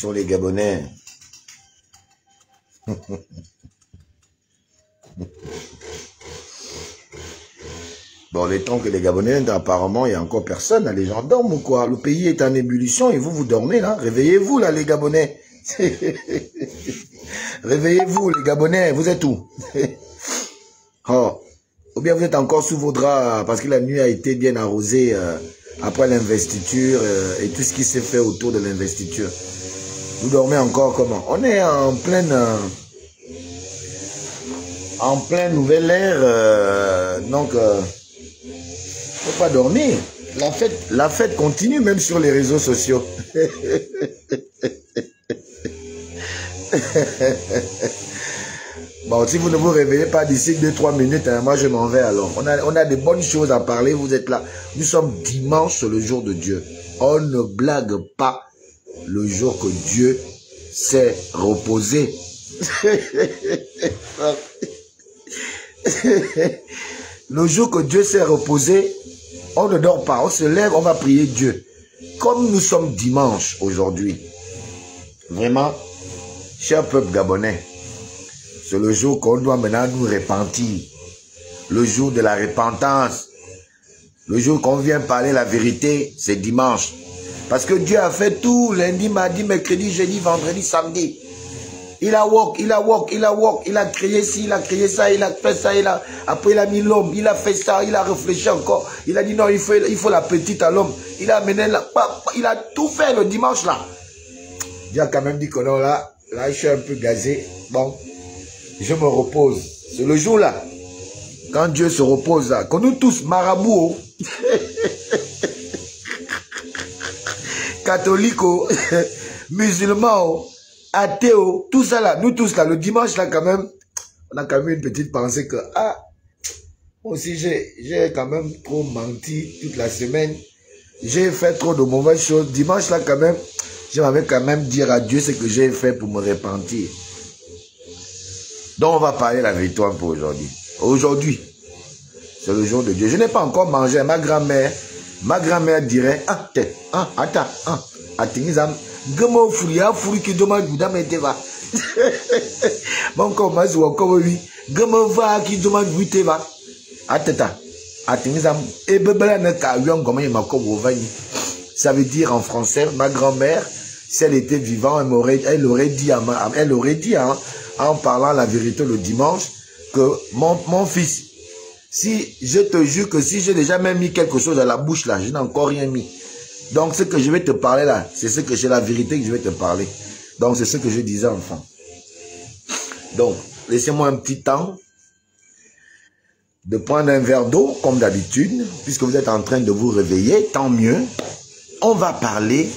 sont les Gabonais. Bon, les temps que les Gabonais, apparemment, il n'y a encore personne. Les gens dorment ou quoi? Le pays est en ébullition et vous, vous dormez là. Réveillez-vous là, les Gabonais. Réveillez-vous, les Gabonais. Vous êtes où? Oh. Ou bien vous êtes encore sous vos draps parce que la nuit a été bien arrosée après l'investiture et tout ce qui s'est fait autour de l'investiture. Vous dormez encore comment? On est en pleine nouvelle ère, donc faut pas dormir. La fête continue même sur les réseaux sociaux. Bon, si vous ne vous réveillez pas d'ici 2-3 minutes, hein, moi je m'en vais alors. On a des bonnes choses à parler, vous êtes là. Nous sommes dimanche, le jour de Dieu. On ne blague pas le jour que Dieu s'est reposé. Le jour que Dieu s'est reposé, on ne dort pas, on se lève, on va prier Dieu. Comme nous sommes dimanche aujourd'hui, vraiment, cher peuple gabonais, c'est le jour qu'on doit maintenant nous repentir. Le jour de la repentance. Le jour qu'on vient parler la vérité, c'est dimanche. Parce que Dieu a fait tout, lundi, mardi, mercredi, jeudi, vendredi, samedi. Il a walk, il a créé ci, il a créé ça, il a fait ça, après il a mis l'homme, il a fait ça, il a réfléchi encore. Il a dit non, il faut la petite à l'homme. Il a amené il a tout fait le dimanche là. Dieu a quand même dit que non, là je suis un peu gazé. Bon, je me repose. C'est le jour là, quand Dieu se repose là, que nous tous, marabouts, catholiques, musulmans, athées, tout ça là, nous tous là, le dimanche là quand même, on a quand même une petite pensée que, ah, moi aussi j'ai quand même trop menti toute la semaine, j'ai fait trop de mauvaises choses, dimanche là quand même, j'aimerais quand même dire à Dieu ce que j'ai fait pour me repentir. Donc on va parler la vérité pour aujourd'hui. Aujourd'hui, c'est le jour de Dieu. Je n'ai pas encore mangé. Ma grand-mère dirait, ah, attends, attends, Gamo furia furi qui demande vous d'amener Bon comme moi comme lui Gamo va qui demande vous te va attends et bebela ne ka yon comme il m'a ça veut dire en français ma grand-mère si elle était vivante elle aurait dit hein, en parlant la vérité le dimanche que mon fils, si je te jure que si j'ai déjà même mis quelque chose à la bouche là, je n'ai encore rien mis. Donc, ce que je vais te parler là, c'est ce que j'ai la vérité que je vais te parler. Donc, c'est ce que je disais enfant. Donc, laissez-moi un petit temps de prendre un verre d'eau, comme d'habitude, puisque vous êtes en train de vous réveiller, tant mieux. On va parler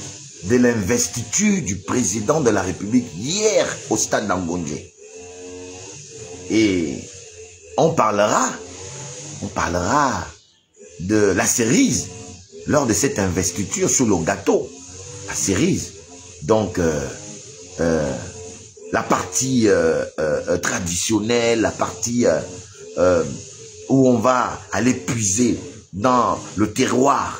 de l'investiture du président de la République hier au stade d'Angondje. Et on parlera de la cerise lors de cette investiture sur le gâteau, la cerise. Donc, la partie traditionnelle, la partie où on va aller puiser dans le terroir,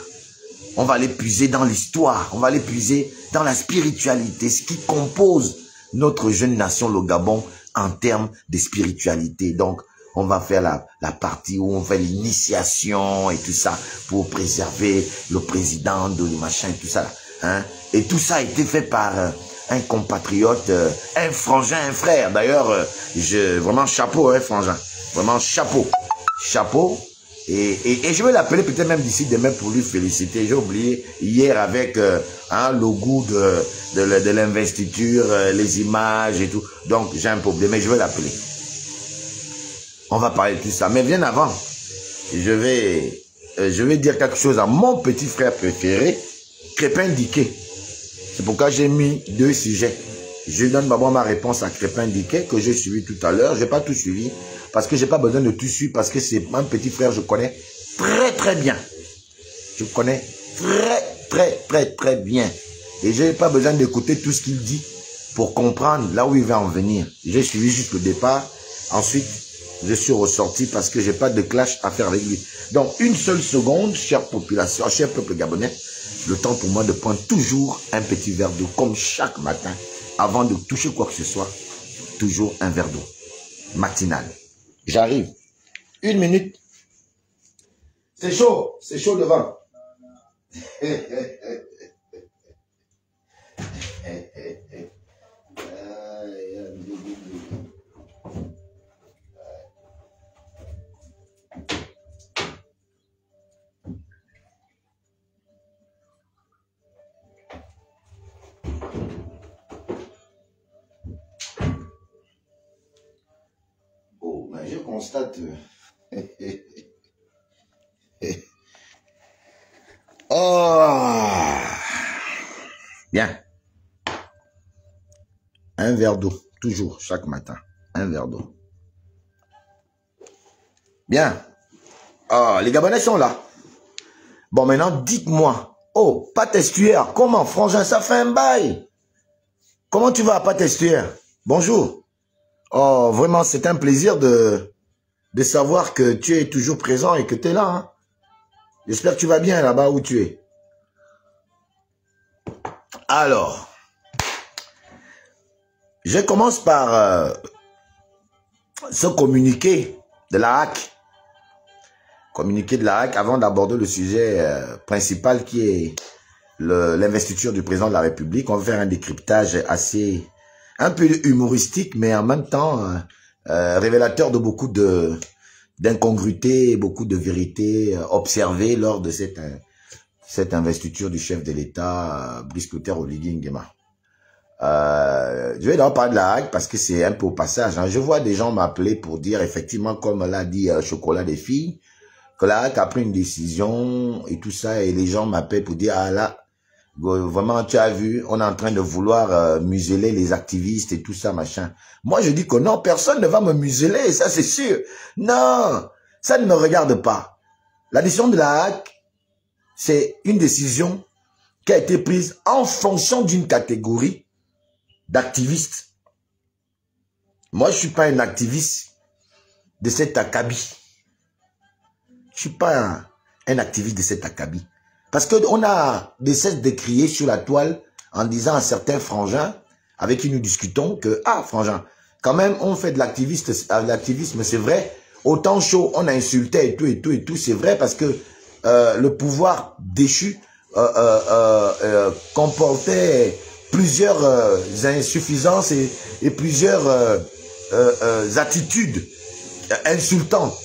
on va aller puiser dans l'histoire, on va aller puiser dans la spiritualité, ce qui compose notre jeune nation, le Gabon, en termes de spiritualité. Donc, on va faire la partie où on fait l'initiation et tout ça pour préserver le président de machin et tout ça. Hein? Et tout ça a été fait par un compatriote, un frangin, un frère. D'ailleurs, vraiment chapeau, hein, frangin. Vraiment chapeau. Chapeau. Et je vais l'appeler peut-être même d'ici demain pour lui féliciter. J'ai oublié hier avec le goût de l'investiture, les images et tout. Donc, j'ai un problème, mais je vais l'appeler. On va parler de tout ça. Mais bien avant, je vais dire quelque chose à mon petit frère préféré, Crépin Diké. C'est pourquoi j'ai mis 2 sujets. Je donne d'abord ma réponse à Crépin Diké, que j'ai suivi tout à l'heure. Je n'ai pas tout suivi, parce que je n'ai pas besoin de tout suivre, parce que c'est un petit frère, je connais très très bien. Je connais très bien. Et je n'ai pas besoin d'écouter tout ce qu'il dit pour comprendre là où il va en venir. J'ai suivi juste le départ. Ensuite, je suis ressorti parce que je n'ai pas de clash à faire avec lui. Donc, une seule seconde, chère population, cher peuple gabonais, le temps pour moi de prendre toujours un petit verre d'eau, comme chaque matin, avant de toucher quoi que ce soit, toujours un verre d'eau matinal. J'arrive. 1 minute. C'est chaud devant. Oh, mais je constate. Oh, bien. Un verre d'eau, toujours, chaque matin. Un verre d'eau. Bien. Oh, les Gabonais sont là. Bon, maintenant, dites-moi. Oh, Pat Estuaire, comment, frangin, ça fait un bail. Comment tu vas, Pat Estuaire? Bonjour. Oh, vraiment, c'est un plaisir de savoir que tu es toujours présent et que tu es là. Hein? J'espère que tu vas bien là-bas où tu es. Alors, je commence par ce communiqué de la HAC. Communiqué de la HAC avant d'aborder le sujet principal qui est l'investiture du président de la République. On va faire un décryptage assez, un peu humoristique, mais en même temps révélateur de beaucoup d'incongruités, beaucoup de vérités observées lors de cette investiture du chef de l'État, Brice Clotaire Oligui Nguema. Je vais d'abord parler de la HAC parce que c'est un peu au passage. Hein. Je vois des gens m'appeler pour dire effectivement, comme l'a dit Chocolat des filles, que la HAC a pris une décision et tout ça, et les gens m'appellent pour dire, ah là, vraiment, tu as vu, on est en train de vouloir museler les activistes et tout ça, machin. Moi, je dis que non, personne ne va me museler, ça c'est sûr. Non, ça ne me regarde pas. La décision de la HAC, c'est une décision qui a été prise en fonction d'une catégorie d'activistes. Moi, je suis pas un activiste de cet acabit. Je suis pas un activiste de cet acabit. Parce qu'on a de cesse de crier sur la toile en disant à certains frangins avec qui nous discutons que, ah, frangin, quand même, on fait de l'activisme, c'est vrai. Autant chaud, on a insulté et tout, c'est vrai parce que le pouvoir déchu comportait plusieurs insuffisances et plusieurs attitudes insultantes.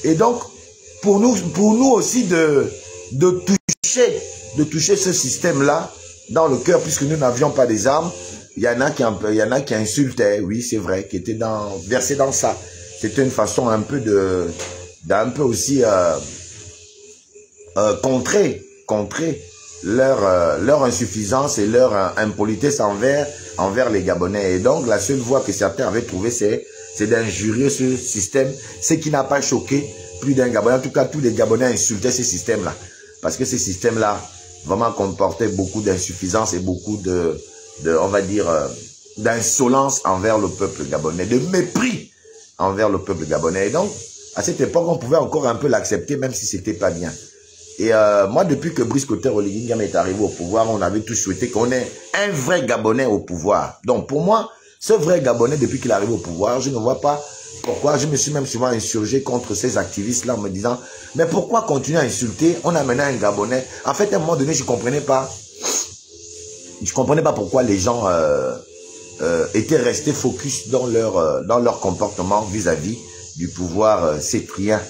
Et donc, pour nous aussi de toucher ce système-là dans le cœur, puisque nous n'avions pas des armes, il y en a qui insultaient, oui, c'est vrai, qui étaient versés dans ça. C'était une façon un peu aussi contrer leur insuffisance et leur impolitesse envers les Gabonais. Et donc, la seule voie que certains avaient trouvée, c'est d'injurier ce système, ce qui n'a pas choqué plus d'un Gabonais. En tout cas, tous les Gabonais insultaient ce système-là. Parce que ce système-là, vraiment comportait beaucoup d'insuffisance et beaucoup on va dire, d'insolence envers le peuple gabonais, de mépris envers le peuple gabonais. Et donc, à cette époque, on pouvait encore un peu l'accepter, même si c'était pas bien. Et moi, depuis que Brice Clotaire Oligui Nguema est arrivé au pouvoir, on avait tous souhaité qu'on ait un vrai Gabonais au pouvoir. Donc, pour moi, ce vrai Gabonais, depuis qu'il arrive au pouvoir, je ne vois pas pourquoi. Je me suis même souvent insurgé contre ces activistes-là en me disant, mais pourquoi continuer à insulter? On a maintenant un Gabonais. En fait, à un moment donné, je comprenais pas pourquoi les gens étaient restés focus dans leur comportement vis-à-vis du pouvoir cyprien.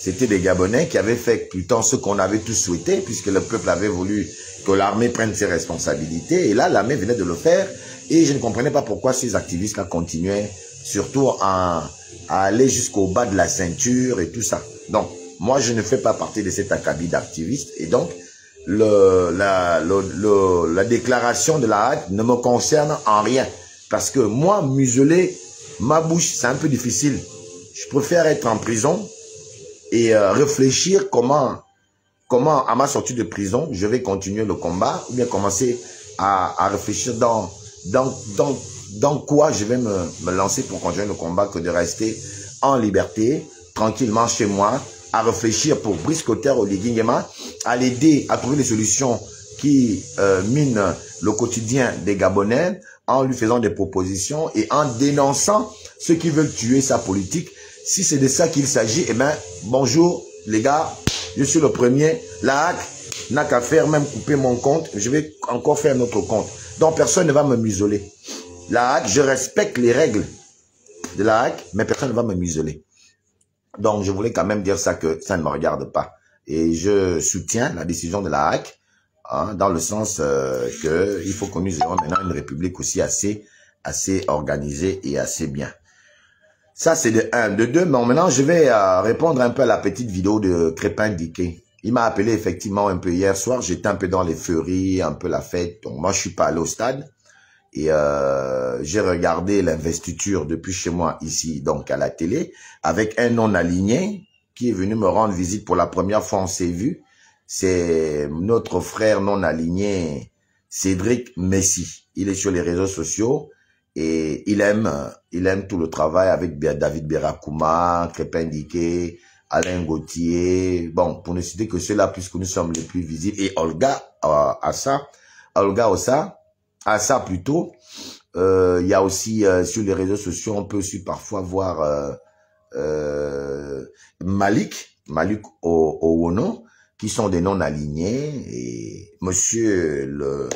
C'était des Gabonais qui avaient fait plutôt ce qu'on avait tous souhaité, puisque le peuple avait voulu que l'armée prenne ses responsabilités. Et là, l'armée venait de le faire. Et je ne comprenais pas pourquoi ces activistes-là continuaient, surtout à aller jusqu'au bas de la ceinture et tout ça. Donc, moi, je ne fais pas partie de cet acabit d'activistes. Et donc, la déclaration de la HAC ne me concerne en rien. Parce que moi, museler ma bouche, c'est un peu difficile. Je préfère être en prison et réfléchir comment, à ma sortie de prison, je vais continuer le combat, ou bien commencer à réfléchir dans quoi je vais me lancer pour continuer le combat, que de rester en liberté, tranquillement chez moi, à réfléchir pour Brice Clotaire Oligui Nguema à l'aider à trouver des solutions qui minent le quotidien des Gabonais, en lui faisant des propositions et en dénonçant ceux qui veulent tuer sa politique. Si c'est de ça qu'il s'agit, eh bien, bonjour les gars, je suis le premier. La hack n'a qu'à faire, même couper mon compte. Je vais encore faire notre compte. Donc personne ne va me museler. La hack, je respecte les règles de la hack, mais personne ne va me museler. Donc je voulais quand même dire ça, que ça ne me regarde pas. Et je soutiens la décision de la hack, hein, dans le sens qu'il faut que nous ayons maintenant une république aussi assez organisée et assez bien. Ça, c'est de 1. De 2, mais maintenant, je vais répondre un peu à la petite vidéo de Crépin Diké. Il m'a appelé effectivement un peu hier soir. J'étais un peu dans les feuries, un peu la fête. Donc, moi, je suis pas allé au stade. Et j'ai regardé l'investiture depuis chez moi, ici, donc à la télé, avec un non-aligné qui est venu me rendre visite pour la première fois. On s'est vu. C'est notre frère non-aligné, Cédric Messi. Il est sur les réseaux sociaux. Et il aime tout le travail avec David Berakouma, Crépin Diké, Alain Gauthier. Bon, pour ne citer que ceux-là, puisque nous sommes les plus visibles. Et Olga Assa plutôt. Il y a aussi sur les réseaux sociaux, on peut aussi parfois voir Malik Owono, qui sont des non-alignés. Et monsieur le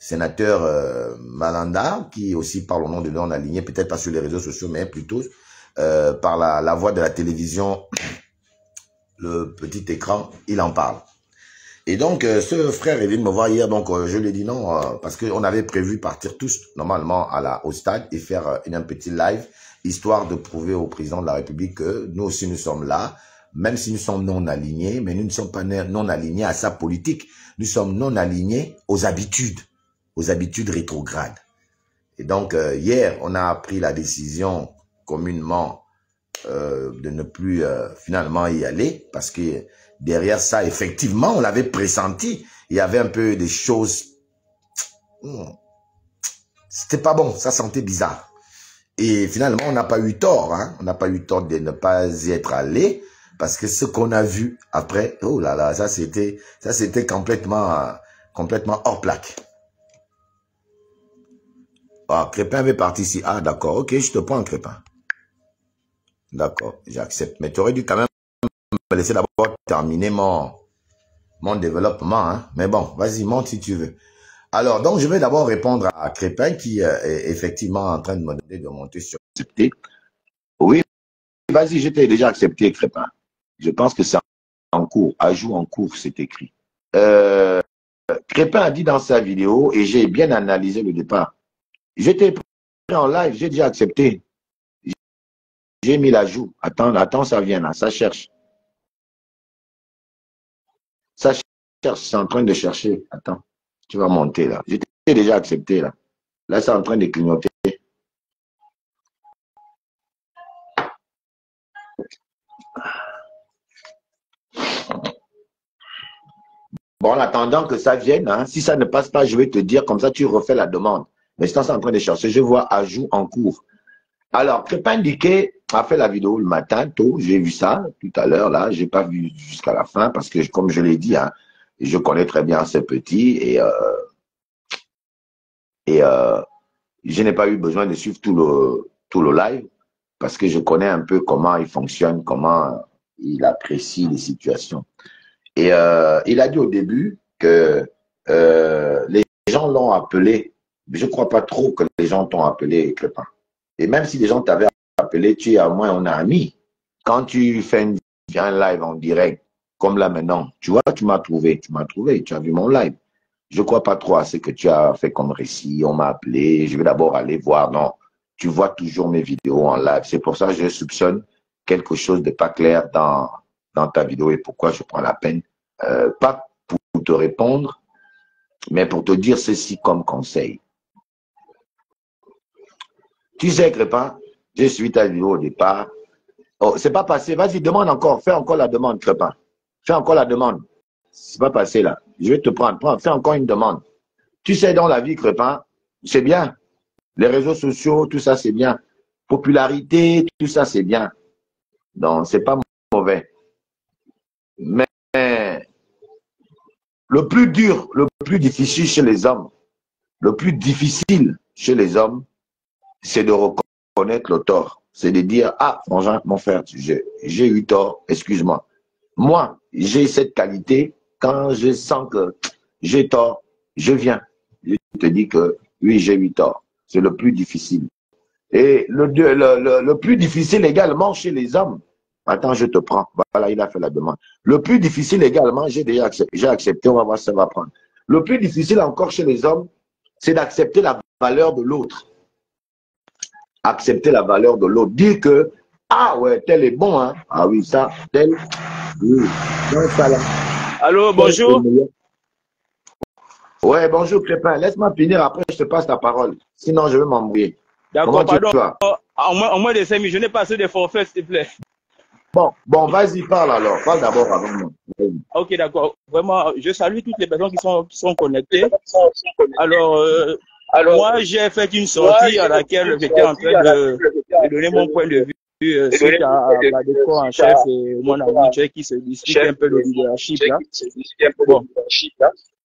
sénateur Malanda, qui aussi parle au nom de non-alignés, peut-être pas sur les réseaux sociaux, mais plutôt par la voix de la télévision, le petit écran, il en parle. Et donc, ce frère est venu me voir hier, donc je lui ai dit non, parce qu'on avait prévu partir tous, normalement, au stade et faire un petit live, histoire de prouver au président de la République que nous aussi, nous sommes là, même si nous sommes non alignés, mais nous ne sommes pas non alignés à sa politique, nous sommes non alignés aux habitudes rétrogrades. Et donc, hier, on a pris la décision communément de ne plus finalement y aller, parce que derrière ça, effectivement, on l'avait pressenti. Il y avait un peu des choses... C'était pas bon, ça sentait bizarre. Et finalement, on n'a pas eu tort. Hein? On n'a pas eu tort de ne pas y être allé, parce que ce qu'on a vu après, oh là là, ça c'était complètement hors plaque. Ah, Crépin avait parti ici. Ah, d'accord, ok, je te prends, Crépin. D'accord, j'accepte. Mais tu aurais dû quand même me laisser d'abord terminer mon développement. Hein? Mais bon, vas-y, monte si tu veux. Alors, donc, je vais d'abord répondre à Crépin qui est effectivement en train de me demander de monter sur accepter. Oui, vas-y, je t'ai déjà accepté, Crépin. Je pense que c'est en cours. Ajout en cours, c'est écrit. Crépin a dit dans sa vidéo, et j'ai bien analysé le départ, j'étais pris en live, j'ai déjà accepté. J'ai mis l'ajout. Attends, ça vient là, ça cherche. Ça cherche, c'est en train de chercher. Attends, tu vas monter là. J'étais déjà accepté là. Là, c'est en train de clignoter. Bon, en attendant que ça vienne, hein, si ça ne passe pas, je vais te dire, comme ça tu refais la demande. Mais c'est en train de chercher, je vois ajout en cours. Alors, Crépin Diké a fait la vidéo le matin, tôt, j'ai vu ça tout à l'heure, là, j'ai pas vu jusqu'à la fin, parce que, comme je l'ai dit, hein, je connais très bien ces petits, et je n'ai pas eu besoin de suivre tout le live, parce que je connais un peu comment il fonctionne, comment il apprécie les situations. Et il a dit au début que les gens l'ont appelé, mais je ne crois pas trop que les gens t'ont appelé, Crépin. Et même si les gens t'avaient appelé, tu es à moins on a ami. Quand tu fais un live en direct, comme là maintenant, tu vois, tu m'as trouvé, tu as vu mon live. Je ne crois pas trop à ce que tu as fait comme récit, on m'a appelé, je vais d'abord aller voir. Non, tu vois toujours mes vidéos en live. C'est pour ça que je soupçonne quelque chose de pas clair dans ta vidéo et pourquoi je prends la peine, pas pour te répondre, mais pour te dire ceci comme conseil. Tu sais, Crépin, j'ai suivi ta vidéo au départ. Oh, c'est pas passé. Vas-y, demande encore. Fais encore la demande, Crépin. Fais encore la demande. C'est pas passé là. Je vais te prendre. Fais encore une demande. Tu sais, dans la vie, Crépin, c'est bien. Les réseaux sociaux, tout ça, c'est bien. Popularité, tout ça, c'est bien. Donc, c'est pas mauvais. Mais le plus dur, le plus difficile chez les hommes, le plus difficile chez les hommes, c'est de reconnaître le tort. C'est de dire, ah, mon frère, j'ai eu tort, excuse-moi. Moi, j'ai cette qualité, quand je sens que j'ai tort, je viens. Je te dis que oui, j'ai eu tort. C'est le plus difficile. Et le plus difficile également chez les hommes, attends, je te prends. Voilà, il a fait la demande. Le plus difficile également, j'ai accepté, on va voir si ça va prendre. Le plus difficile encore chez les hommes, c'est d'accepter la valeur de l'autre. Accepter la valeur de l'autre. Dire que, ah ouais, tel est bon, hein. Ah oui, ça, tel, oui. Non, ça là. Allô, bonjour. Ouais, bonjour Crépin. Laisse-moi finir, après je te passe la parole. Sinon, je vais m'embrouiller. D'accord, pardon. En moins de 5 minutes, je n'ai pas assez de forfait, s'il te plaît. Bon, vas-y, parle alors. Parle d'abord avant moi. Ok, d'accord. Vraiment, je salue toutes les personnes qui sont connectées. Alors, moi, j'ai fait une sortie à laquelle j'étais en train de donner mon point de vue suite à Badeko en chef et mon ami qui se discute un peu le leadership là. Bon,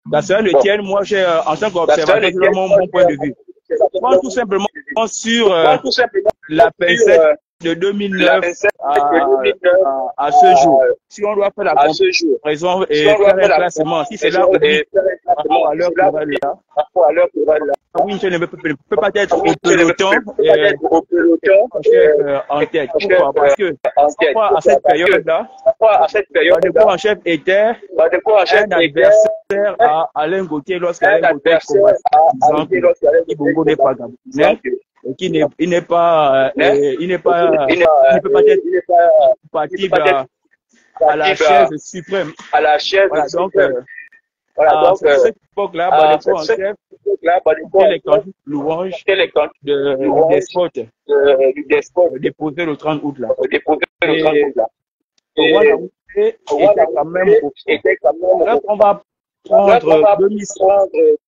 dans ce le tien, moi, j'ai en tant qu'observateur mon point de vue. Je prends tout simplement sur la pincette de 2009 à ce jour. Si on doit faire la comparaison et faire un classement, si c'est là par rapport à l'heure là, oui, je ne peut pas être au peloton en tête. Pourquoi? Parce que à cette période-là, Badeko en chef était un adversaire à Alain Gauthier lorsqu'Alain Gauthier commence disant que Bongo n'est pas gabonais et qu'il n'est pas, il ne peut pas être compatible à la chaise suprême. Voilà, donc, à cette époque-là, Badeko en chef était les candidats louanges du despote, déposé le 30 août là. Et Rwanda était quand même au fond. Là, on va prendre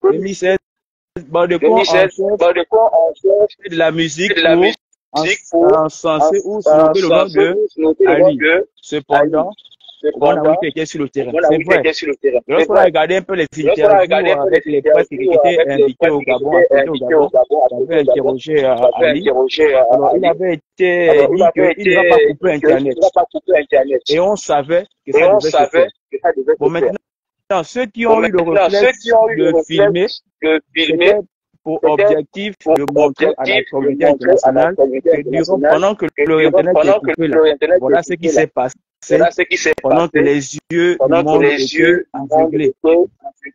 2016, Badeko en chef de la musique pour encenser ou soulever le nom de Ali. Cependant, Rwanda était sur le terrain. C'est vrai. Lorsqu'on a regardé un peu les interviews avec les presse qui étaient invités au Gabon, j'avais interrogé Ali. Alors, il avait été dit qu'il ne va pas couper Internet. Et on savait que ça devait se faire. Bon, maintenant, ceux qui ont eu le réflexe de filmer, c'était pour objectif de montrer à la communauté internationale que pendant que le Internet est coupé là, voilà ce qui s'est passé. Pendant que les yeux du monde étaient aveuglés.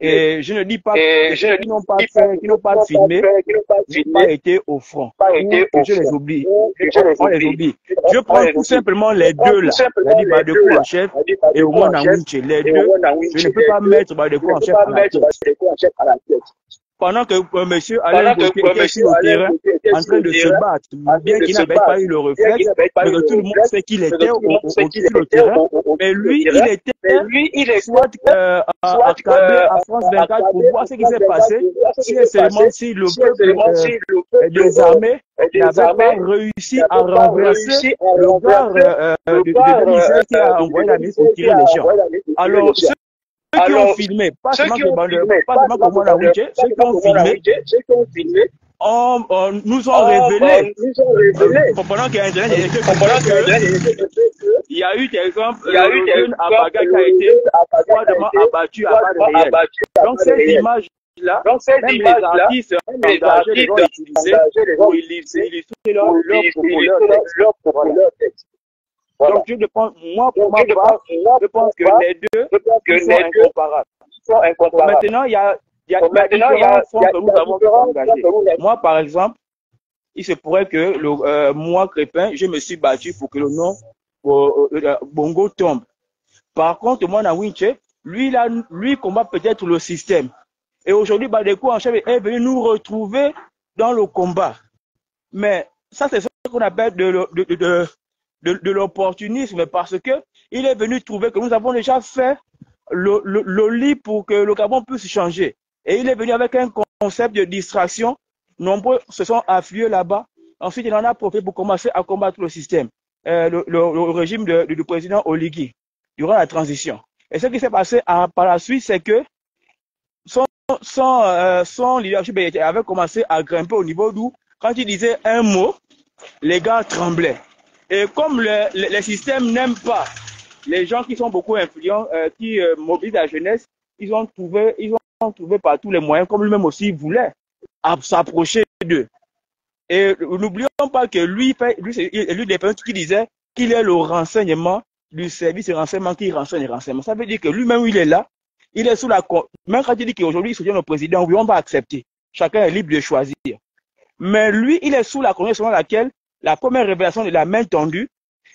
Et je ne dis pas que ceux qui n'ont pas filmé, n'ont pas été au front. Ou que je les oublie. On les oublie. Je prends tout simplement les deux là. C'est-à-dire Badeko en chef et Omona Winche. Les deux, je ne peux pas mettre Badeko en chef à la tête. Pendant que M. Alain Gauthier était sur le terrain en train de se battre, bien qu'il n'avait pas eu le réflexe, mais que tout le monde sait qu'il était sur le terrain, mais lui, il était soit accablé à France 24 pour voir ce qui s'est passé, si et seulement si le peuple des armées n'avait pas réussi à renverser le gars de Niger qui a envoyé la ministre pour tirer les gens. Alors, ceux qui ont filmé, pas seulement comme moi, ceux qui ont filmé, nous ont révélé, pendant qu'il y a Internet, il y a eu, par exemple, le jeune Abaga qui a été froidement abattu à balles réelles. Donc, ces images-là, même les artistes engagés les ont utilisées pour illustrer leur texte. Donc, je pense que les deux sont incomparables. Maintenant, il y a différents fonds que nous avons engagés. Moi, par exemple, il se pourrait que moi, Crépin, je me suis battu pour que le nom Bongo tombe. Par contre, moi, Nawinche, lui combat peut-être le système. Et aujourd'hui, Badeko en chef est venu nous retrouver dans le combat. Mais ça, c'est ce qu'on appelle de l'opportunisme, parce que il est venu trouver que nous avons déjà fait le lit pour que le Gabon puisse changer. Et il est venu avec un concept de distraction. Nombreux se sont afflués là-bas. Ensuite, il en a profité pour commencer à combattre le système, le régime du président Oligui, durant la transition. Et ce qui s'est passé par la suite, c'est que son leadership avait commencé à grimper au niveau d'où, quand il disait un mot, les gars tremblaient. Et comme les systèmes n'aiment pas les gens qui sont beaucoup influents, qui mobilisent la jeunesse, ils ont trouvé par tous les moyens, comme lui-même aussi voulait, à s'approcher d'eux. Et n'oublions pas que lui des personnes qui disait qu'il est le renseignement du service de renseignement qui renseigne les renseignements. Ça veut dire que lui-même, il est là, il est sous la... Même quand il dit qu'aujourd'hui, il soutient le président, oui, on va accepter. Chacun est libre de choisir. Mais lui, il est sous la condition selon laquelle la première révélation de la main tendue,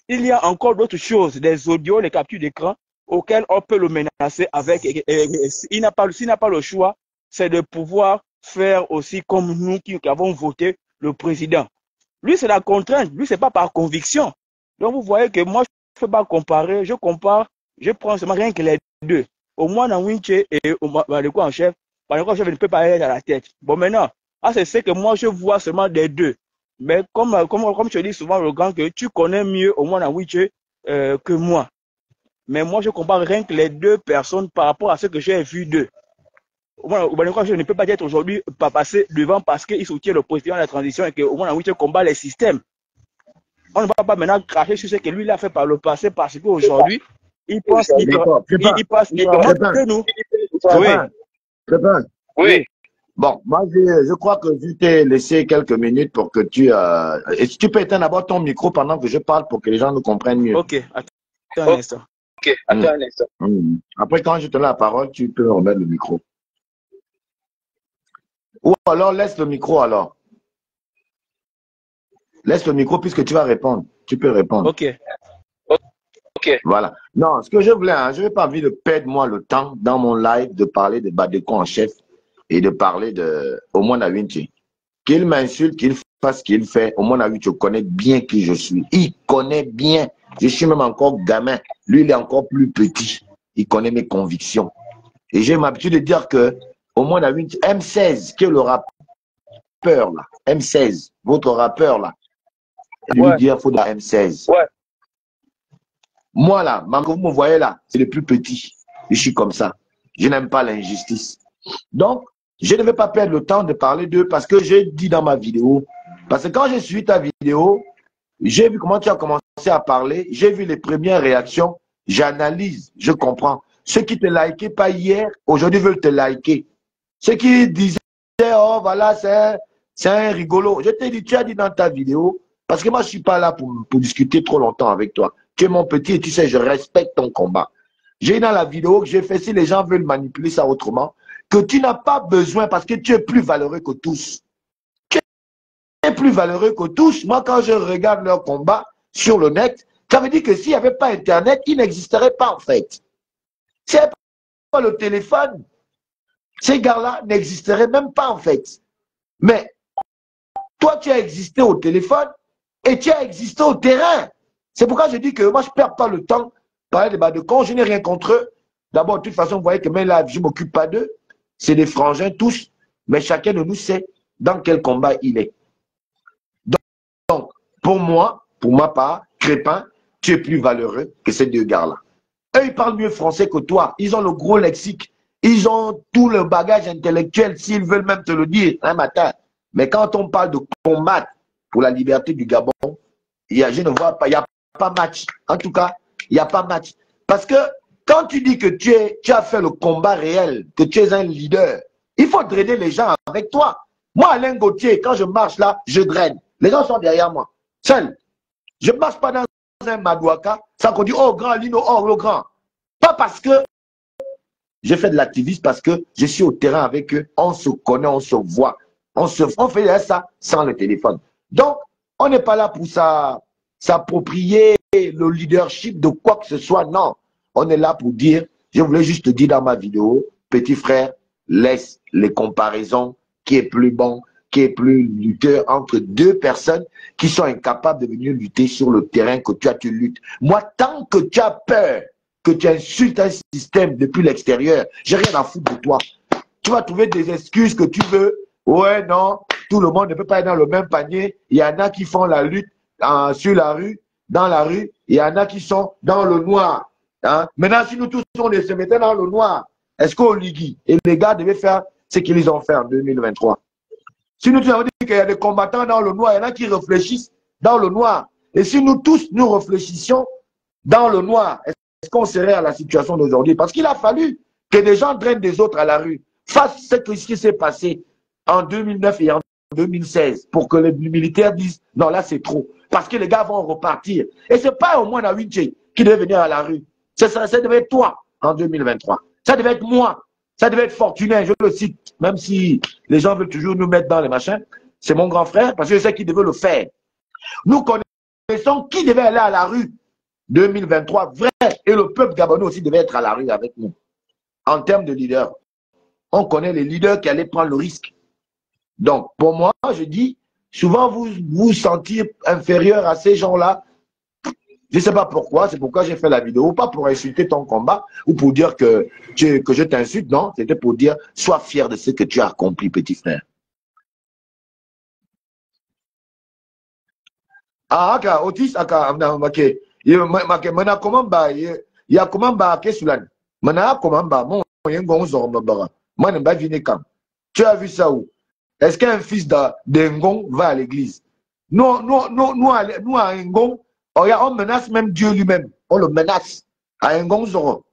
il y a encore d'autres choses, des audios, les captures d'écran, auxquelles on peut le menacer avec. S'il n'a pas le choix, c'est de pouvoir faire aussi comme nous qui avons voté le président. Lui, c'est la contrainte. Lui, c'est pas par conviction. Donc, vous voyez que moi, je ne peux pas comparer. Je compare, je prends seulement rien que les deux. Au moins, dans Winche et au Badeko en chef, Badeko en chef ne peut pas aller à la tête. Bon, maintenant, c'est ce que moi, je vois seulement des deux. Mais comme je dis souvent, le grand, que tu connais mieux au moins dans Winche que moi. Mais moi, je compare rien que les deux personnes par rapport à ce que j'ai vu d'eux. Au moins, je ne peux pas être aujourd'hui pas passer devant parce qu'il soutient le président de la transition et qu'au moins, Winche combat les systèmes. On ne va pas maintenant cracher sur ce que lui il a fait par le passé parce qu'aujourd'hui, il pense différemment que nous. Oui. Bon, moi, je crois que je t'ai laissé quelques minutes pour que tu... Et si tu peux éteindre d'abord ton micro pendant que je parle pour que les gens nous comprennent mieux. Ok, attends un instant. Après, quand je te donne la parole, tu peux remettre le micro. Ou alors, laisse le micro alors. Laisse le micro puisque tu vas répondre. Tu peux répondre. Ok. Voilà. Non, ce que je voulais, je n'ai pas envie de perdre moi le temps dans mon live de parler de Badeko en chef et de parler de Omona Winchi. Qu'il m'insulte, qu'il fasse ce qu'il fait, Omona Winchi connaît bien qui je suis. Il connaît bien. Je suis même encore gamin. Lui, il est encore plus petit. Il connaît mes convictions. Et j'ai l'habitude de dire que Omona Winchi, M16, qui est le rappeur là, M16, votre rappeur là, lui dire qu'il faut de la M16. Ouais. Moi là, vous me voyez là, c'est le plus petit. Je suis comme ça. Je n'aime pas l'injustice. Donc, je ne vais pas perdre le temps de parler d'eux parce que j'ai dit dans ma vidéo, parce que quand j'ai suivi ta vidéo, j'ai vu comment tu as commencé à parler, j'ai vu les premières réactions, j'analyse, je comprends. Ceux qui te likaient pas hier, aujourd'hui veulent te liker. Ceux qui disaient, oh voilà, c'est un rigolo. Je t'ai dit, tu as dit dans ta vidéo, parce que moi je ne suis pas là pour discuter trop longtemps avec toi. Tu es mon petit et tu sais, je respecte ton combat. J'ai dit dans la vidéo que j'ai fait, si les gens veulent manipuler ça autrement, que tu n'as pas besoin parce que tu es plus valeureux que tous. Tu es plus valeureux que tous. Moi, quand je regarde leur combat sur le net, ça veut dire que s'il n'y avait pas Internet, il n'existerait pas en fait. S'il n'y avait pas le téléphone, ces gars-là n'existeraient même pas en fait. Mais toi, tu as existé au téléphone et tu as existé au terrain. C'est pourquoi je dis que moi, je ne perds pas le temps parler de Badeko. Je n'ai rien contre eux. D'abord, de toute façon, vous voyez que même là, je ne m'occupe pas d'eux. C'est des frangins tous. Mais chacun de nous sait dans quel combat il est. Donc, pour moi, pour ma part, Crépin, tu es plus valeureux que ces deux gars-là. Eux, ils parlent mieux français que toi. Ils ont le gros lexique. Ils ont tout le bagage intellectuel, s'ils veulent même te le dire un matin. Mais quand on parle de combattre pour la liberté du Gabon, je ne vois pas, il n'y a pas match. En tout cas, il n'y a pas match. Parce que quand tu dis que tu as fait le combat réel, que tu es un leader, il faut drainer les gens avec toi. Moi, Alain Gauthier, quand je marche là, je draine. Les gens sont derrière moi. Seul. Je ne marche pas dans un Madouaka, sans qu'on dit, oh grand, Lino, oh le grand. Pas parce que je fais de l'activisme, parce que je suis au terrain avec eux. On se connaît, on se voit. On fait ça sans le téléphone. Donc, on n'est pas là pour s'approprier le leadership de quoi que ce soit. Non. On est là pour dire, je voulais juste te dire dans ma vidéo, petit frère, laisse les comparaisons, qui est plus bon, qui est plus lutteur entre deux personnes qui sont incapables de venir lutter sur le terrain que tu luttes. Moi, tant que tu as peur, que tu insultes un système depuis l'extérieur, j'ai rien à foutre de toi. Tu vas trouver des excuses que tu veux. Ouais, non, tout le monde ne peut pas être dans le même panier. Il y en a qui font la lutte sur la rue, dans la rue. Il y en a qui sont dans le noir. Hein? Maintenant, si nous tous, on se mettait dans le noir, Est-ce qu'au Ligui, et les gars devaient faire ce qu'ils ont fait en 2023? Si nous avons dit qu'il y a des combattants dans le noir, il y en a qui réfléchissent dans le noir. Et si nous tous, nous réfléchissions dans le noir, est-ce qu'on serait à la situation d'aujourd'hui? Parce qu'il a fallu que des gens drainent des autres à la rue, fassent ce qui s'est passé en 2009 et en 2016, pour que les militaires disent, non, là c'est trop. Parce que les gars vont repartir. Et ce n'est pas au moins Nawinche qui devait venir à la rue. Ça devait être toi en 2023. Ça devait être moi. Ça devait être Fortuné, je le cite, même si les gens veulent toujours nous mettre dans les machins. C'est mon grand frère, parce que je sais qu'il devait le faire. Nous connaissons qui devait aller à la rue 2023, vrai, et le peuple gabonais aussi devait être à la rue avec nous. En termes de leaders, on connaît les leaders qui allaient prendre le risque. Donc, pour moi, je dis, souvent vous vous sentir inférieur à ces gens-là. Je ne sais pas pourquoi, c'est pourquoi j'ai fait la vidéo. Pas pour insulter ton combat ou pour dire que je t'insulte, non. C'était pour dire, sois fier de ce que tu as accompli, petit frère. Ah, aka, Otis, aka, ok. Mana comment ba, ya comment ba, kesulan. Mana comment ba, mon, yengon zorbara. Mana ba vine kam. Tu as vu ça où? Est-ce qu'un fils d'Engon va à l'église? Nous à Engon, on menace même Dieu lui-même. On le menace. À Engon Zoro,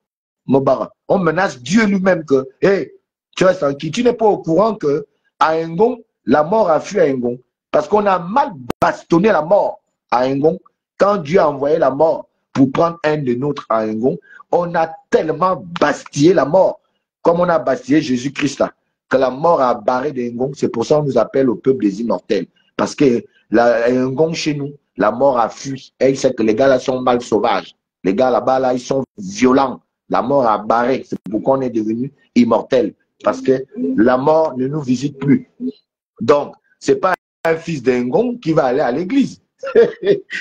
Mobara. On menace Dieu lui-même que, hey, tu restes tranquille. Tu n'es pas au courant que à Engon, la mort a fui à Engon. Parce qu'on a mal bastonné la mort à Engon. Quand Dieu a envoyé la mort pour prendre un de nôtres à Engon, on a tellement bastillé la mort, comme on a bastillé Jésus-Christ là, que la mort a barré d'Engon. C'est pour ça qu'on nous appelle au peuple des immortels. Parce que Engon chez nous, la mort a fui. Et il sait que les gars là sont mal sauvages. Les gars là-bas, là, ils sont violents. La mort a barré. C'est pourquoi on est devenu immortel. Parce que la mort ne nous visite plus. Donc, c'est pas un fils d'Engon qui va aller à l'église.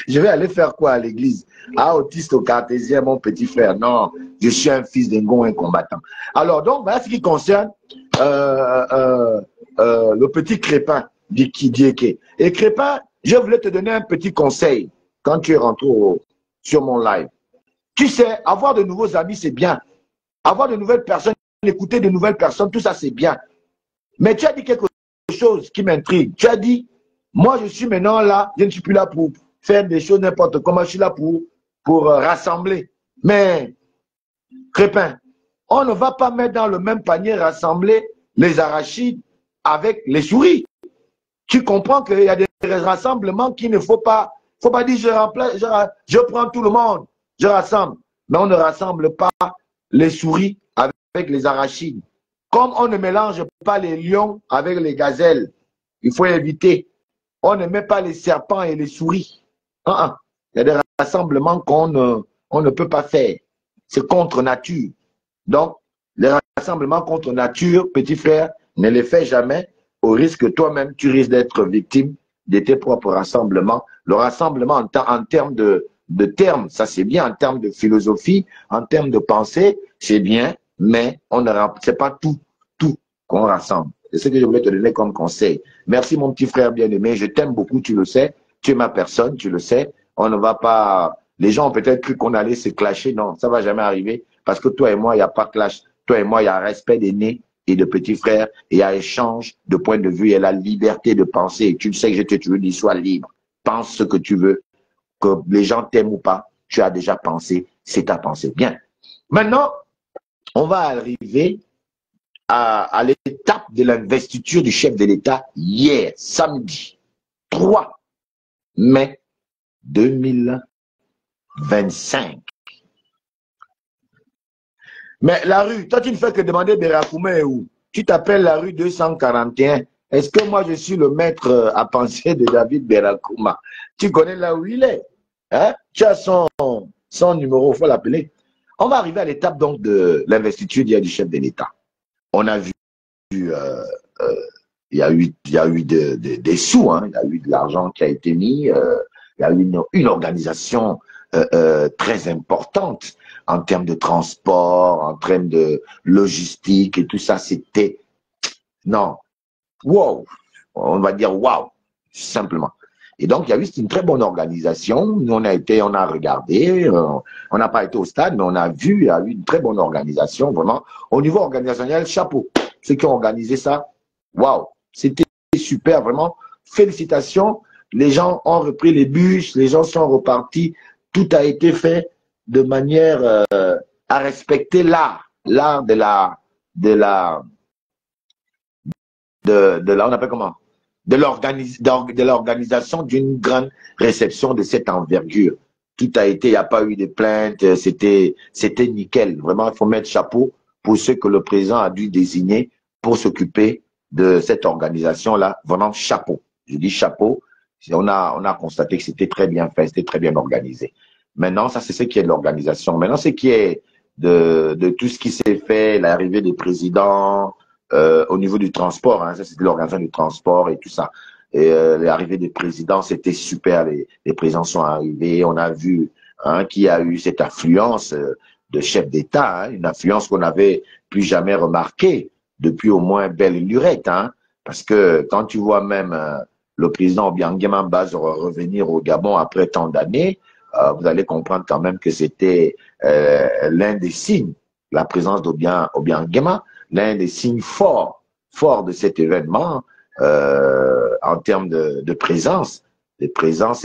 Je vais aller faire quoi à l'église? Ah, autiste au cartésien, mon petit frère. Non, je suis un fils d'Engon, un combattant. Alors, donc, voilà ce qui concerne le petit Crépin d'Ikidieke. Et Crépin, je voulais te donner un petit conseil quand tu es rentré sur mon live. Tu sais, avoir de nouveaux amis, c'est bien. Avoir de nouvelles personnes, écouter de nouvelles personnes, tout ça, c'est bien. Mais tu as dit quelque chose qui m'intrigue. Tu as dit, moi, je suis maintenant là, je ne suis plus là pour faire des choses n'importe comment, je suis là pour rassembler. Mais, Crépin, on ne va pas mettre dans le même panier rassembler les arachides avec les souris. Tu comprends qu'il y a des rassemblements qu'il ne faut pas dire je prends tout le monde, je rassemble. Mais on ne rassemble pas les souris avec les arachides. Comme on ne mélange pas les lions avec les gazelles, il faut éviter. On ne met pas les serpents et les souris. Il y a des rassemblements qu'on ne peut pas faire. C'est contre nature. Donc, les rassemblements contre nature, petit frère, ne les fais jamais au risque que toi-même, tu risques d'être victime de tes propres rassemblements. Le rassemblement en termes de termes, ça c'est bien, en termes de philosophie, en termes de pensée, c'est bien, mais c'est pas tout qu'on rassemble. C'est ce que je voulais te donner comme conseil. Merci mon petit frère bien-aimé, je t'aime beaucoup, tu le sais. Tu es ma personne, tu le sais. On ne va pas... Les gens ont peut-être cru qu'on allait se clasher. Non, ça ne va jamais arriver. Parce que toi et moi, il n'y a pas de clash. Toi et moi, il y a respect d'aînés et de petits frères. Il y a échange de points de vue. Il y a la liberté de penser. Et tu le sais que je t'ai toujours dit, sois libre. Pense ce que tu veux. Que les gens t'aiment ou pas, tu as déjà pensé. C'est ta pensée. Bien. Maintenant, on va arriver à l'étape de l'investiture du chef de l'État hier, samedi 3 mai 2025. Mais la rue, toi tu ne fais que demander Berakouma est où? Tu t'appelles la rue 241. Est-ce que moi je suis le maître à penser de David Berakouma? Tu connais là où il est, hein? Tu as son numéro, il faut l'appeler. On va arriver à l'étape donc de l'investiture du chef de l'État. On a vu, il y a eu des sous, hein, il y a eu de l'argent qui a été mis, il y a eu une organisation très importante en termes de transport, en termes de logistique et tout ça, c'était, non, wow, on va dire wow, simplement. Et donc, il y a eu une très bonne organisation. Nous, on a regardé, on n'a pas été au stade, mais on a vu, il y a eu une très bonne organisation, vraiment. Au niveau organisationnel, chapeau. Ceux qui ont organisé ça, waouh, c'était super, vraiment. Félicitations. Les gens ont repris les bus, les gens sont repartis. Tout a été fait de manière à respecter l'art on appelle comment? De l'organisation d'une grande réception de cette envergure. Tout a été, il n'y a pas eu de plaintes, c'était nickel. Vraiment, il faut mettre chapeau pour ceux que le président a dû désigner pour s'occuper de cette organisation-là. Vraiment, chapeau. Je dis chapeau. On a constaté que c'était très bien fait, c'était très bien organisé. Maintenant, ça, c'est ce qui est de l'organisation. Maintenant, ce qui est de tout ce qui s'est fait, l'arrivée des présidents, au niveau du transport, hein, ça c'était l'organisation du transport et tout ça. Et l'arrivée des présidents, c'était super. Les présidents sont arrivés. On a vu qu'il y a eu cette affluence de chefs d'État, hein, une affluence qu'on n'avait plus jamais remarquée depuis au moins belle lurette. Hein, parce que quand tu vois même le président Obiang Baz revenir au Gabon après tant d'années, vous allez comprendre quand même que c'était l'un des signes, la présence d'Obiang l'un des signes forts de cet événement en termes de présence et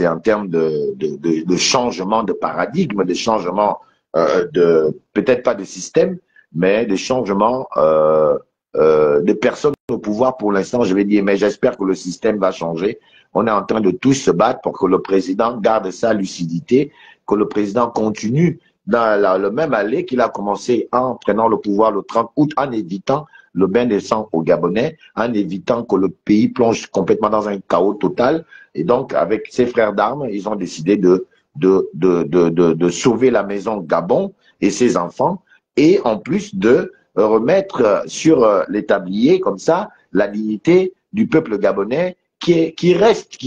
en termes de changement de paradigme, de changement peut-être pas de système, mais de changement de personnes au pouvoir pour l'instant, je vais dire, mais j'espère que le système va changer. On est en train de tous se battre pour que le président garde sa lucidité, que le président continue dans le même allée qu'il a commencé en prenant le pouvoir le 30 août, en évitant le bain de sang aux Gabonais, en évitant que le pays plonge complètement dans un chaos total. Et donc, avec ses frères d'armes, ils ont décidé de sauver la maison Gabon et ses enfants, et en plus de remettre sur l'établier, comme ça, la dignité du peuple gabonais qui reste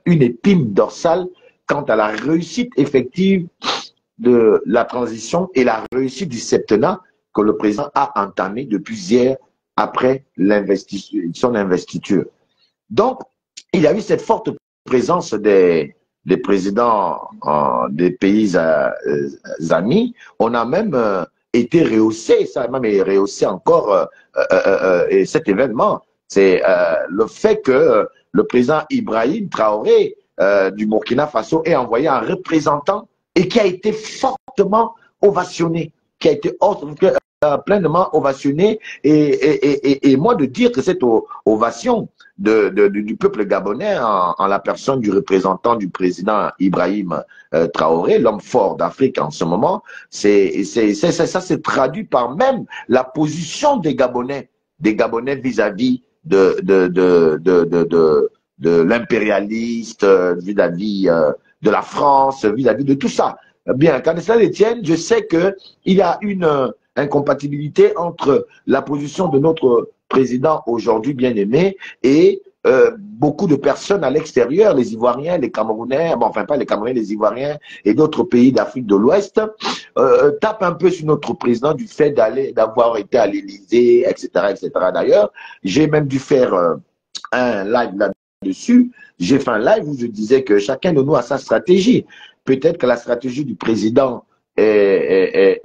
une épine dorsale quant à la réussite effective de la transition et la réussite du septennat que le président a entamé depuis hier après son investiture. Donc, il y a eu cette forte présence des présidents des pays amis. On a même été rehaussé, ça a même rehaussé encore cet événement. C'est le fait que le président Ibrahim Traoré du Burkina Faso ait envoyé un représentant et qui a été fortement ovationné, qui a été pleinement ovationné. Et moi, de dire que cette ovation du peuple gabonais en la personne du représentant du président Ibrahim Traoré, l'homme fort d'Afrique en ce moment, ça s'est traduit par même la position des Gabonais vis-à-vis de l'impérialiste, vis-à-vis de la France, vis-à-vis de tout ça. Bien, quand cela les tienne, je sais qu'il y a une incompatibilité entre la position de notre président aujourd'hui bien-aimé et beaucoup de personnes à l'extérieur, les Ivoiriens, les Camerounais, bon, enfin pas les Camerounais, les Ivoiriens et d'autres pays d'Afrique de l'Ouest, tapent un peu sur notre président du fait d'avoir été à l'Élysée, etc., etc. D'ailleurs, j'ai même dû faire un live là-dessus. J'ai fait un live où je disais que chacun de nous a sa stratégie. Peut-être que la stratégie du président n'est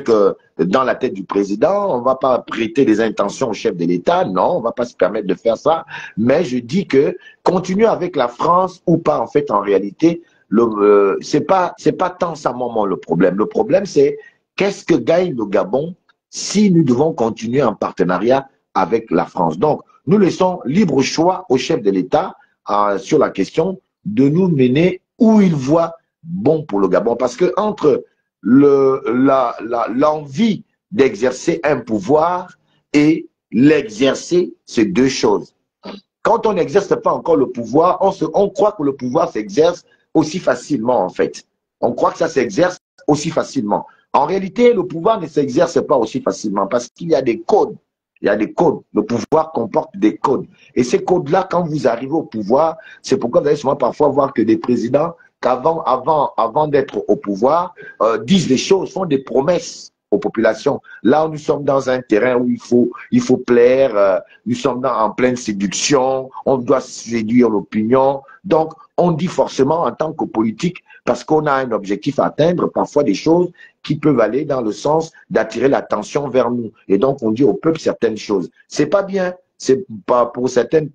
que dans la tête du président. On ne va pas prêter des intentions au chef de l'État. Non, on ne va pas se permettre de faire ça. Mais je dis que continuer avec la France ou pas, en fait, en réalité, c'est pas tant ça, moment, le problème. Le problème, c'est qu'est-ce que gagne le Gabon si nous devons continuer en partenariat avec la France. Donc, nous laissons libre choix au chef de l'État sur la question de nous mener où il voit bon pour le Gabon. Parce que entre l'envie d'exercer un pouvoir et l'exercer, c'est deux choses. Quand on n'exerce pas encore le pouvoir, on croit que le pouvoir s'exerce aussi facilement, en fait. On croit que ça s'exerce aussi facilement. En réalité, le pouvoir ne s'exerce pas aussi facilement parce qu'il y a des codes. Il y a des codes. Le pouvoir comporte des codes. Et ces codes-là, quand vous arrivez au pouvoir, c'est pourquoi vous allez souvent parfois voir que des présidents, avant d'être au pouvoir, disent des choses, font des promesses aux populations. Là, nous sommes dans un terrain où il faut plaire, nous sommes en pleine séduction, on doit séduire l'opinion. Donc, on dit forcément en tant que politique, parce qu'on a un objectif à atteindre, parfois des choses qui peuvent aller dans le sens d'attirer l'attention vers nous. Et donc, on dit au peuple certaines choses. C'est pas bien. C'est pas pour certaines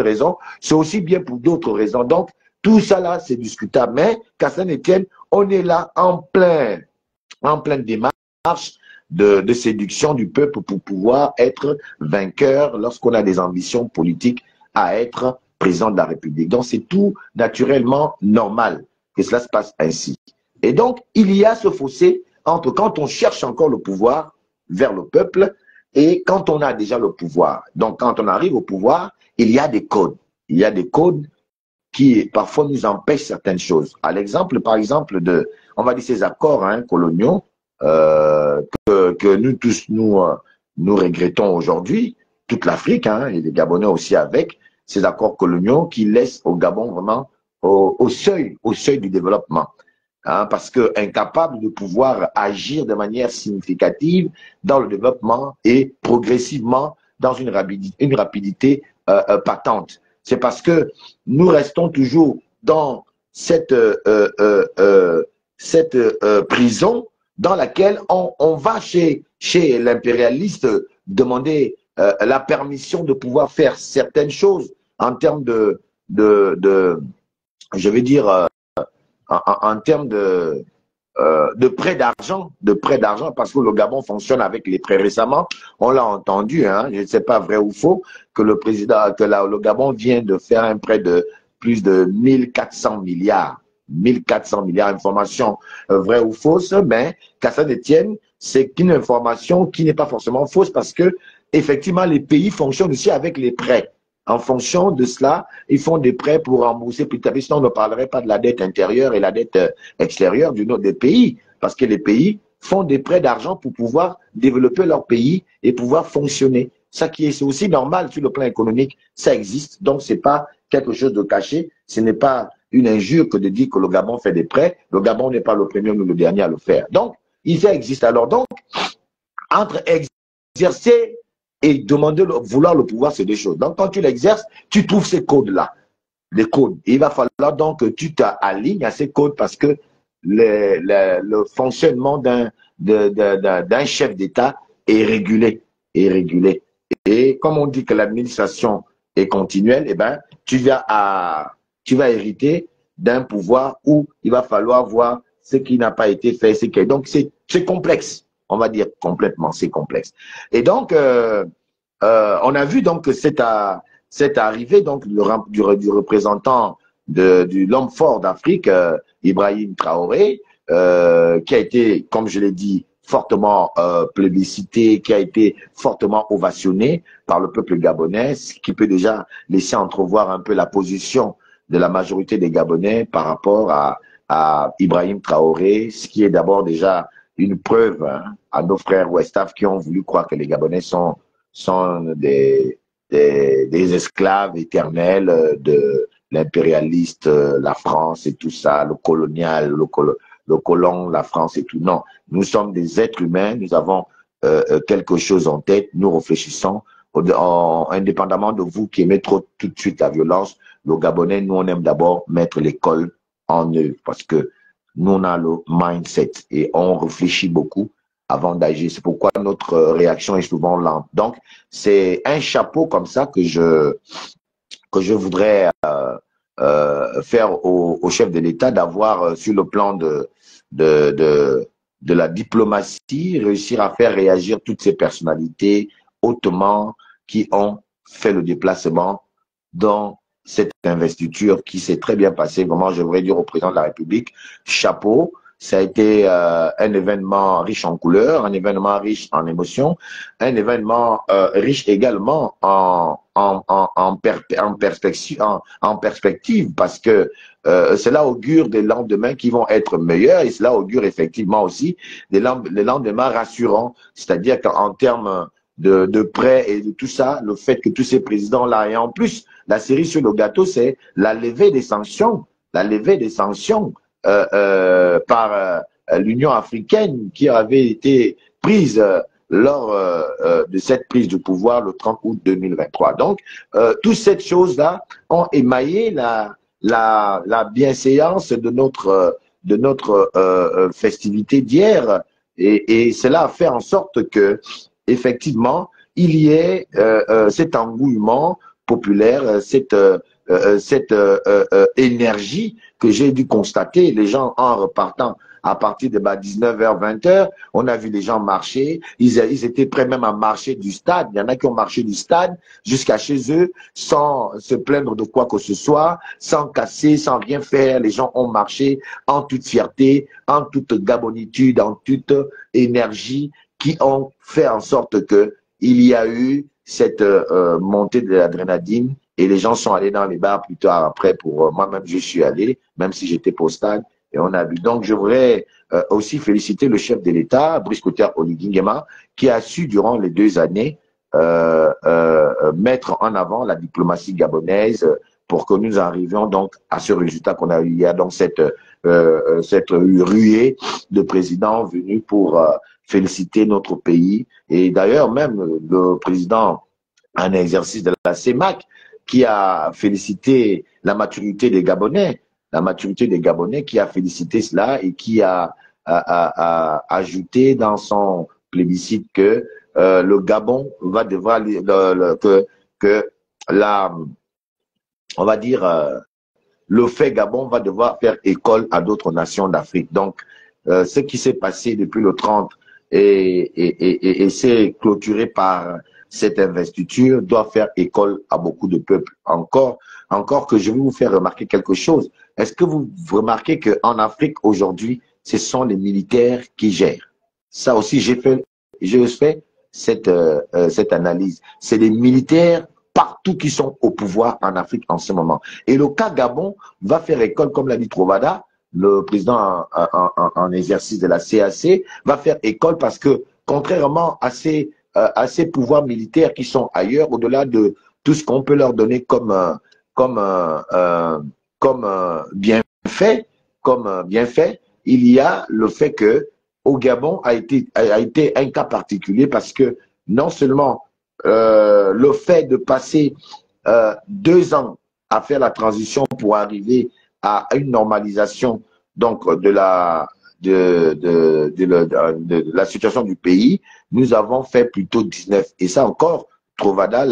raisons. C'est aussi bien pour d'autres raisons. Donc, tout ça là, c'est discutable. Mais, qu'à Saint-Étienne, on est là en pleine démarche de séduction du peuple pour pouvoir être vainqueur lorsqu'on a des ambitions politiques à être président de la République. Donc, c'est tout naturellement normal que cela se passe ainsi. Et donc, il y a ce fossé entre quand on cherche encore le pouvoir vers le peuple et quand on a déjà le pouvoir. Donc, quand on arrive au pouvoir, il y a des codes. Il y a des codes qui, parfois, nous empêchent certaines choses. À l'exemple, par exemple, on va dire ces accords coloniaux que nous tous, nous regrettons aujourd'hui, toute l'Afrique, et les Gabonais aussi avec, ces accords coloniaux qui laissent au Gabon vraiment au seuil du développement. Parce que incapable de pouvoir agir de manière significative dans le développement et progressivement dans une rapidité patente. C'est parce que nous restons toujours dans cette prison dans laquelle on va chez l'impérialiste demander la permission de pouvoir faire certaines choses en termes je vais dire, en termes de prêts d'argent, parce que le Gabon fonctionne avec les prêts récemment. On l'a entendu, je ne sais pas vrai ou faux, que le Gabon vient de faire un prêt de plus de 1400 milliards. 1400 milliards, information vraie ou fausse, mais qu'à Saint-Étienne, c'est une information qui n'est pas forcément fausse parce que, effectivement, les pays fonctionnent aussi avec les prêts. En fonction de cela, ils font des prêts pour rembourser petit à petit. Sinon, on ne parlerait pas de la dette intérieure et la dette extérieure des pays. Parce que les pays font des prêts d'argent pour pouvoir développer leur pays et pouvoir fonctionner. Ça qui est aussi normal sur le plan économique, ça existe. Donc, ce n'est pas quelque chose de caché. Ce n'est pas une injure que de dire que le Gabon fait des prêts. Le Gabon n'est pas le premier ou le dernier à le faire. Donc, ça existe. Alors, donc, entre exercer et demander, vouloir le pouvoir, c'est des choses. Donc, quand tu l'exerces, tu trouves ces codes-là, les codes. Et il va falloir donc que tu t'alignes à ces codes parce que le fonctionnement d'un chef d'État est régulé. Et comme on dit que l'administration est continuelle, eh ben, tu vas hériter d'un pouvoir où il va falloir voir ce qui n'a pas été fait. Donc, c'est complexe. On va dire complètement, c'est complexe. Et donc, on a vu donc que cette arrivée donc du représentant de l'homme fort d'Afrique, Ibrahim Traoré, qui a été, comme je l'ai dit, fortement plébiscité, qui a été fortement ovationné par le peuple gabonais, ce qui peut déjà laisser entrevoir un peu la position de la majorité des Gabonais par rapport à Ibrahim Traoré, ce qui est d'abord déjà une preuve à nos frères Westaf qui ont voulu croire que les Gabonais sont des esclaves éternels de l'impérialiste, la France et tout ça, le colonial, le colon, la France et tout. Non, nous sommes des êtres humains, nous avons quelque chose en tête, nous réfléchissons, indépendamment de vous qui aimez trop tout de suite la violence, le Gabonais, nous on aime d'abord mettre l'école en œuvre parce que nous, on a le mindset et on réfléchit beaucoup avant d'agir. C'est pourquoi notre réaction est souvent lente. Donc, c'est un chapeau comme ça que je voudrais faire au chef de l'État d'avoir sur le plan de la diplomatie, réussir à faire réagir toutes ces personnalités hautement qui ont fait le déplacement dans cette investiture qui s'est très bien passée, vraiment, je voudrais dire au président de la République, chapeau, ça a été un événement riche en couleurs, un événement riche en émotions, un événement riche également en perspective, parce que cela augure des lendemains qui vont être meilleurs et cela augure effectivement aussi des lendemains rassurants, c'est-à-dire qu'en termes de prêts et de tout ça, le fait que tous ces présidents-là, et en plus, la cerise sur le gâteau, c'est la levée des sanctions, par l'Union africaine qui avait été prise lors de cette prise de pouvoir le 30 août 2023. Donc, toutes ces choses-là ont émaillé la bienséance de notre festivité d'hier, et cela a fait en sorte que, effectivement, il y ait cet engouement populaire, cette énergie que j'ai dû constater. Les gens en repartant à partir de 19h, 20h, on a vu les gens marcher, ils étaient prêts même à marcher du stade. Il y en a qui ont marché du stade jusqu'à chez eux sans se plaindre de quoi que ce soit, sans casser, sans rien faire. Les gens ont marché en toute fierté, en toute gabonitude, en toute énergie, qui ont fait en sorte que il y a eu cette montée de l'adrénaline, et les gens sont allés dans les bars plus tard après. Pour moi-même, je suis allé, même si j'étais pas au stade, et on a vu. Donc, je voudrais aussi féliciter le chef de l'État, Brice Clotaire Oligui Nguema, qui a su, durant les 2 années, mettre en avant la diplomatie gabonaise pour que nous arrivions donc à ce résultat qu'on a eu. Il y a donc cette ruée de présidents venus pour féliciter notre pays. Et d'ailleurs, même le président en exercice de la CEMAC, qui a félicité la maturité des Gabonais, qui a félicité cela, et qui a ajouté dans son plébiscite que le Gabon va devoir, on va dire, le fait Gabon va devoir faire école à d'autres nations d'Afrique. Donc, ce qui s'est passé depuis le 30 et c'est clôturé par cette investiture doit faire école à beaucoup de peuples. Encore que je vais vous faire remarquer quelque chose. Est-ce que vous remarquez qu'en Afrique aujourd'hui, ce sont les militaires qui gèrent? Ça aussi, j'ai fait cette analyse. C'est les militaires partout qui sont au pouvoir en Afrique en ce moment. Et le cas Gabon va faire école, comme l'a dit Trovada, le président en exercice de la CAC, va faire école parce que, contrairement à ces pouvoirs militaires qui sont ailleurs, au-delà de tout ce qu'on peut leur donner comme bienfait, il y a le fait que au Gabon a été un cas particulier, parce que non seulement le fait de passer 2 ans à faire la transition pour arriver à une normalisation donc de la situation du pays, nous avons fait plutôt 19. Et ça encore, Trovada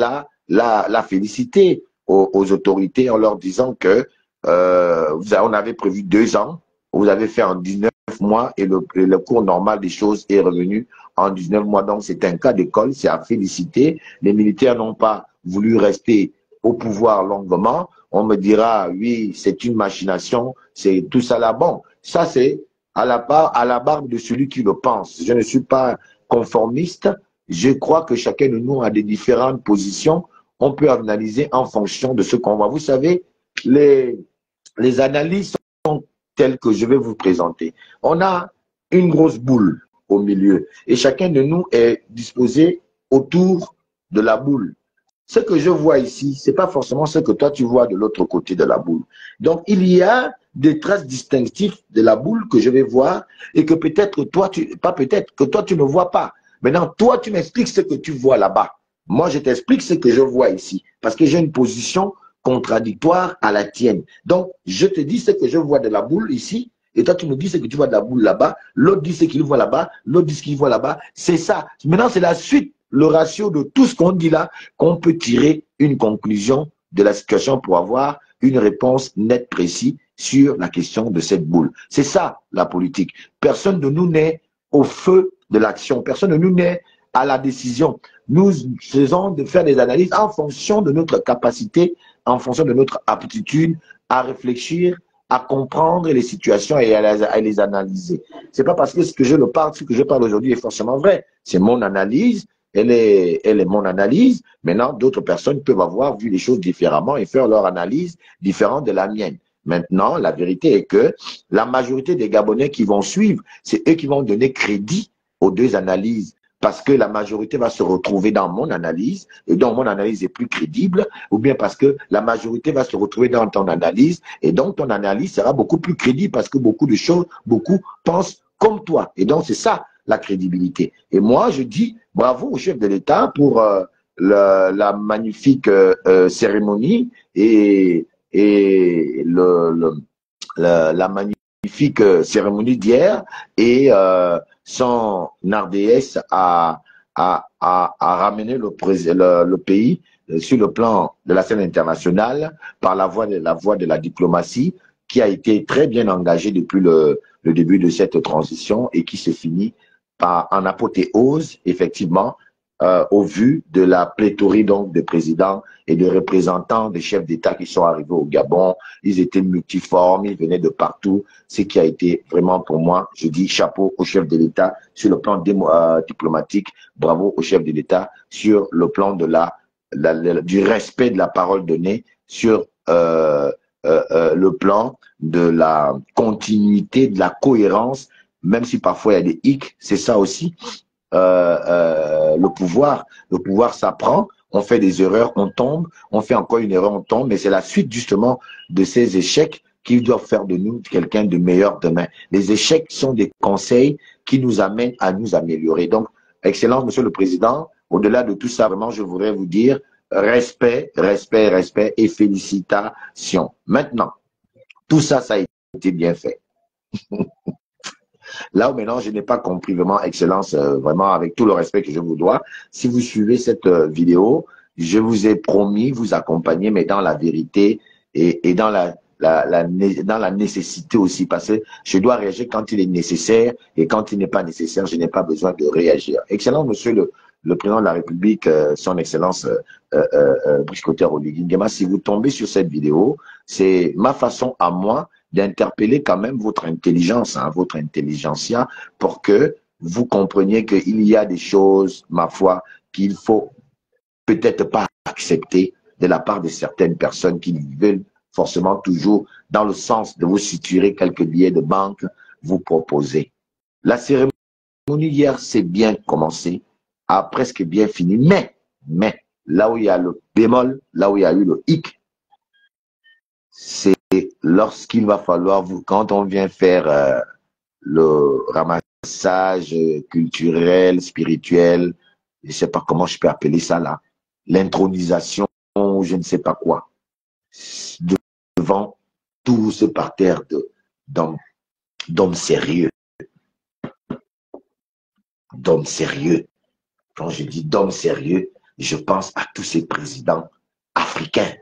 l'a félicité aux autorités en leur disant que on avait prévu 2 ans, vous avez fait en 19 mois, et le cours normal des choses est revenu en 19 mois. Donc c'est un cas d'école, c'est à féliciter. Les militaires n'ont pas voulu rester au pouvoir longuement. On me dira, oui, c'est une machination, c'est tout ça là. Bon, ça c'est à la barbe de celui qui le pense. Je ne suis pas conformiste. Je crois que chacun de nous a des différentes positions. On peut analyser en fonction de ce qu'on voit. Vous savez, les analyses sont telles que je vais vous présenter. On a une grosse boule au milieu, et chacun de nous est disposé autour de la boule. Ce que je vois ici, c'est pas forcément ce que toi tu vois de l'autre côté de la boule. Donc il y a des traces distinctives de la boule que je vais voir, et que peut-être toi, que toi tu ne vois pas. Maintenant, toi tu m'expliques ce que tu vois là-bas. Moi je t'explique ce que je vois ici, parce que j'ai une position contradictoire à la tienne. Donc je te dis ce que je vois de la boule ici, et toi tu me dis ce que tu vois de la boule là-bas, l'autre dit ce qu'il voit là-bas, l'autre dit ce qu'il voit là-bas. C'est ça. Maintenant c'est la suite, le ratio de tout ce qu'on dit là, qu'on peut tirer une conclusion de la situation pour avoir une réponse nette, précise sur la question de cette boule. C'est ça la politique. Personne de nous n'est au feu de l'action, personne de nous n'est à la décision. Nous faisons de faire des analyses en fonction de notre capacité, en fonction de notre aptitude à réfléchir, à comprendre les situations et à les analyser. C'est pas parce que ce que je parle aujourd'hui est forcément vrai. C'est mon analyse. Elle est mon analyse. Maintenant, d'autres personnes peuvent avoir vu les choses différemment et faire leur analyse différente de la mienne. Maintenant, la vérité est que la majorité des Gabonais qui vont suivre, c'est eux qui vont donner crédit aux 2 analyses, parce que la majorité va se retrouver dans mon analyse, et donc mon analyse est plus crédible, ou bien parce que la majorité va se retrouver dans ton analyse, et donc ton analyse sera beaucoup plus crédible, parce que beaucoup pensent comme toi. Et donc, c'est ça la crédibilité. Et moi, je dis bravo au chef de l'État pour la magnifique cérémonie et la magnifique cérémonie d'hier et son RDS à ramener le pays sur le plan de la scène internationale par la voie de la diplomatie qui a été très bien engagée depuis le début de cette transition et qui se finit par en apothéose, effectivement, au vu de la pléthorie donc de présidents et de représentants des chefs d'État qui sont arrivés au Gabon. Ils étaient multiformes, ils venaient de partout, ce qui a été vraiment pour moi, je dis chapeau au chef de l'État sur le plan diplomatique, bravo au chef de l'État sur le plan de du respect de la parole donnée, sur le plan de la continuité, de la cohérence, même si parfois il y a des hicks, c'est ça aussi. Le pouvoir s'apprend, on fait des erreurs, on tombe, on fait encore une erreur, on tombe, mais c'est la suite justement de ces échecs qui doivent faire de nous quelqu'un de meilleur demain. Les échecs sont des conseils qui nous amènent à nous améliorer. Donc, Excellence, Monsieur le Président, au-delà de tout ça, vraiment, je voudrais vous dire respect, respect, respect et félicitations. Maintenant, tout ça, ça a été bien fait. Là où maintenant, je n'ai pas compris vraiment, Excellence, vraiment avec tout le respect que je vous dois. Si vous suivez cette vidéo, je vous ai promis vous accompagner, mais dans la vérité et dans dans la nécessité aussi, parce que je dois réagir quand il est nécessaire et quand il n'est pas nécessaire, je n'ai pas besoin de réagir. Excellent, Monsieur le Président de la République, Son Excellence Brice Clotaire Oligui Nguema, si vous tombez sur cette vidéo, c'est ma façon à moi d'interpeller quand même votre intelligence, hein, votre intelligentsia, pour que vous compreniez qu'il y a des choses, ma foi, qu'il faut peut-être pas accepter de la part de certaines personnes qui veulent forcément toujours dans le sens de vous situer quelques billets de banque, vous proposer. La cérémonie hier s'est bien commencée, a presque bien fini, mais, là où il y a le bémol, là où il y a eu le hic, c'est lorsqu'il va falloir, quand on vient faire le ramassage culturel, spirituel, je ne sais pas comment je peux appeler ça là, l'intronisation, je ne sais pas quoi, devant tout ce parterre d'hommes sérieux. D'hommes sérieux. Quand je dis d'hommes sérieux, je pense à tous ces présidents africains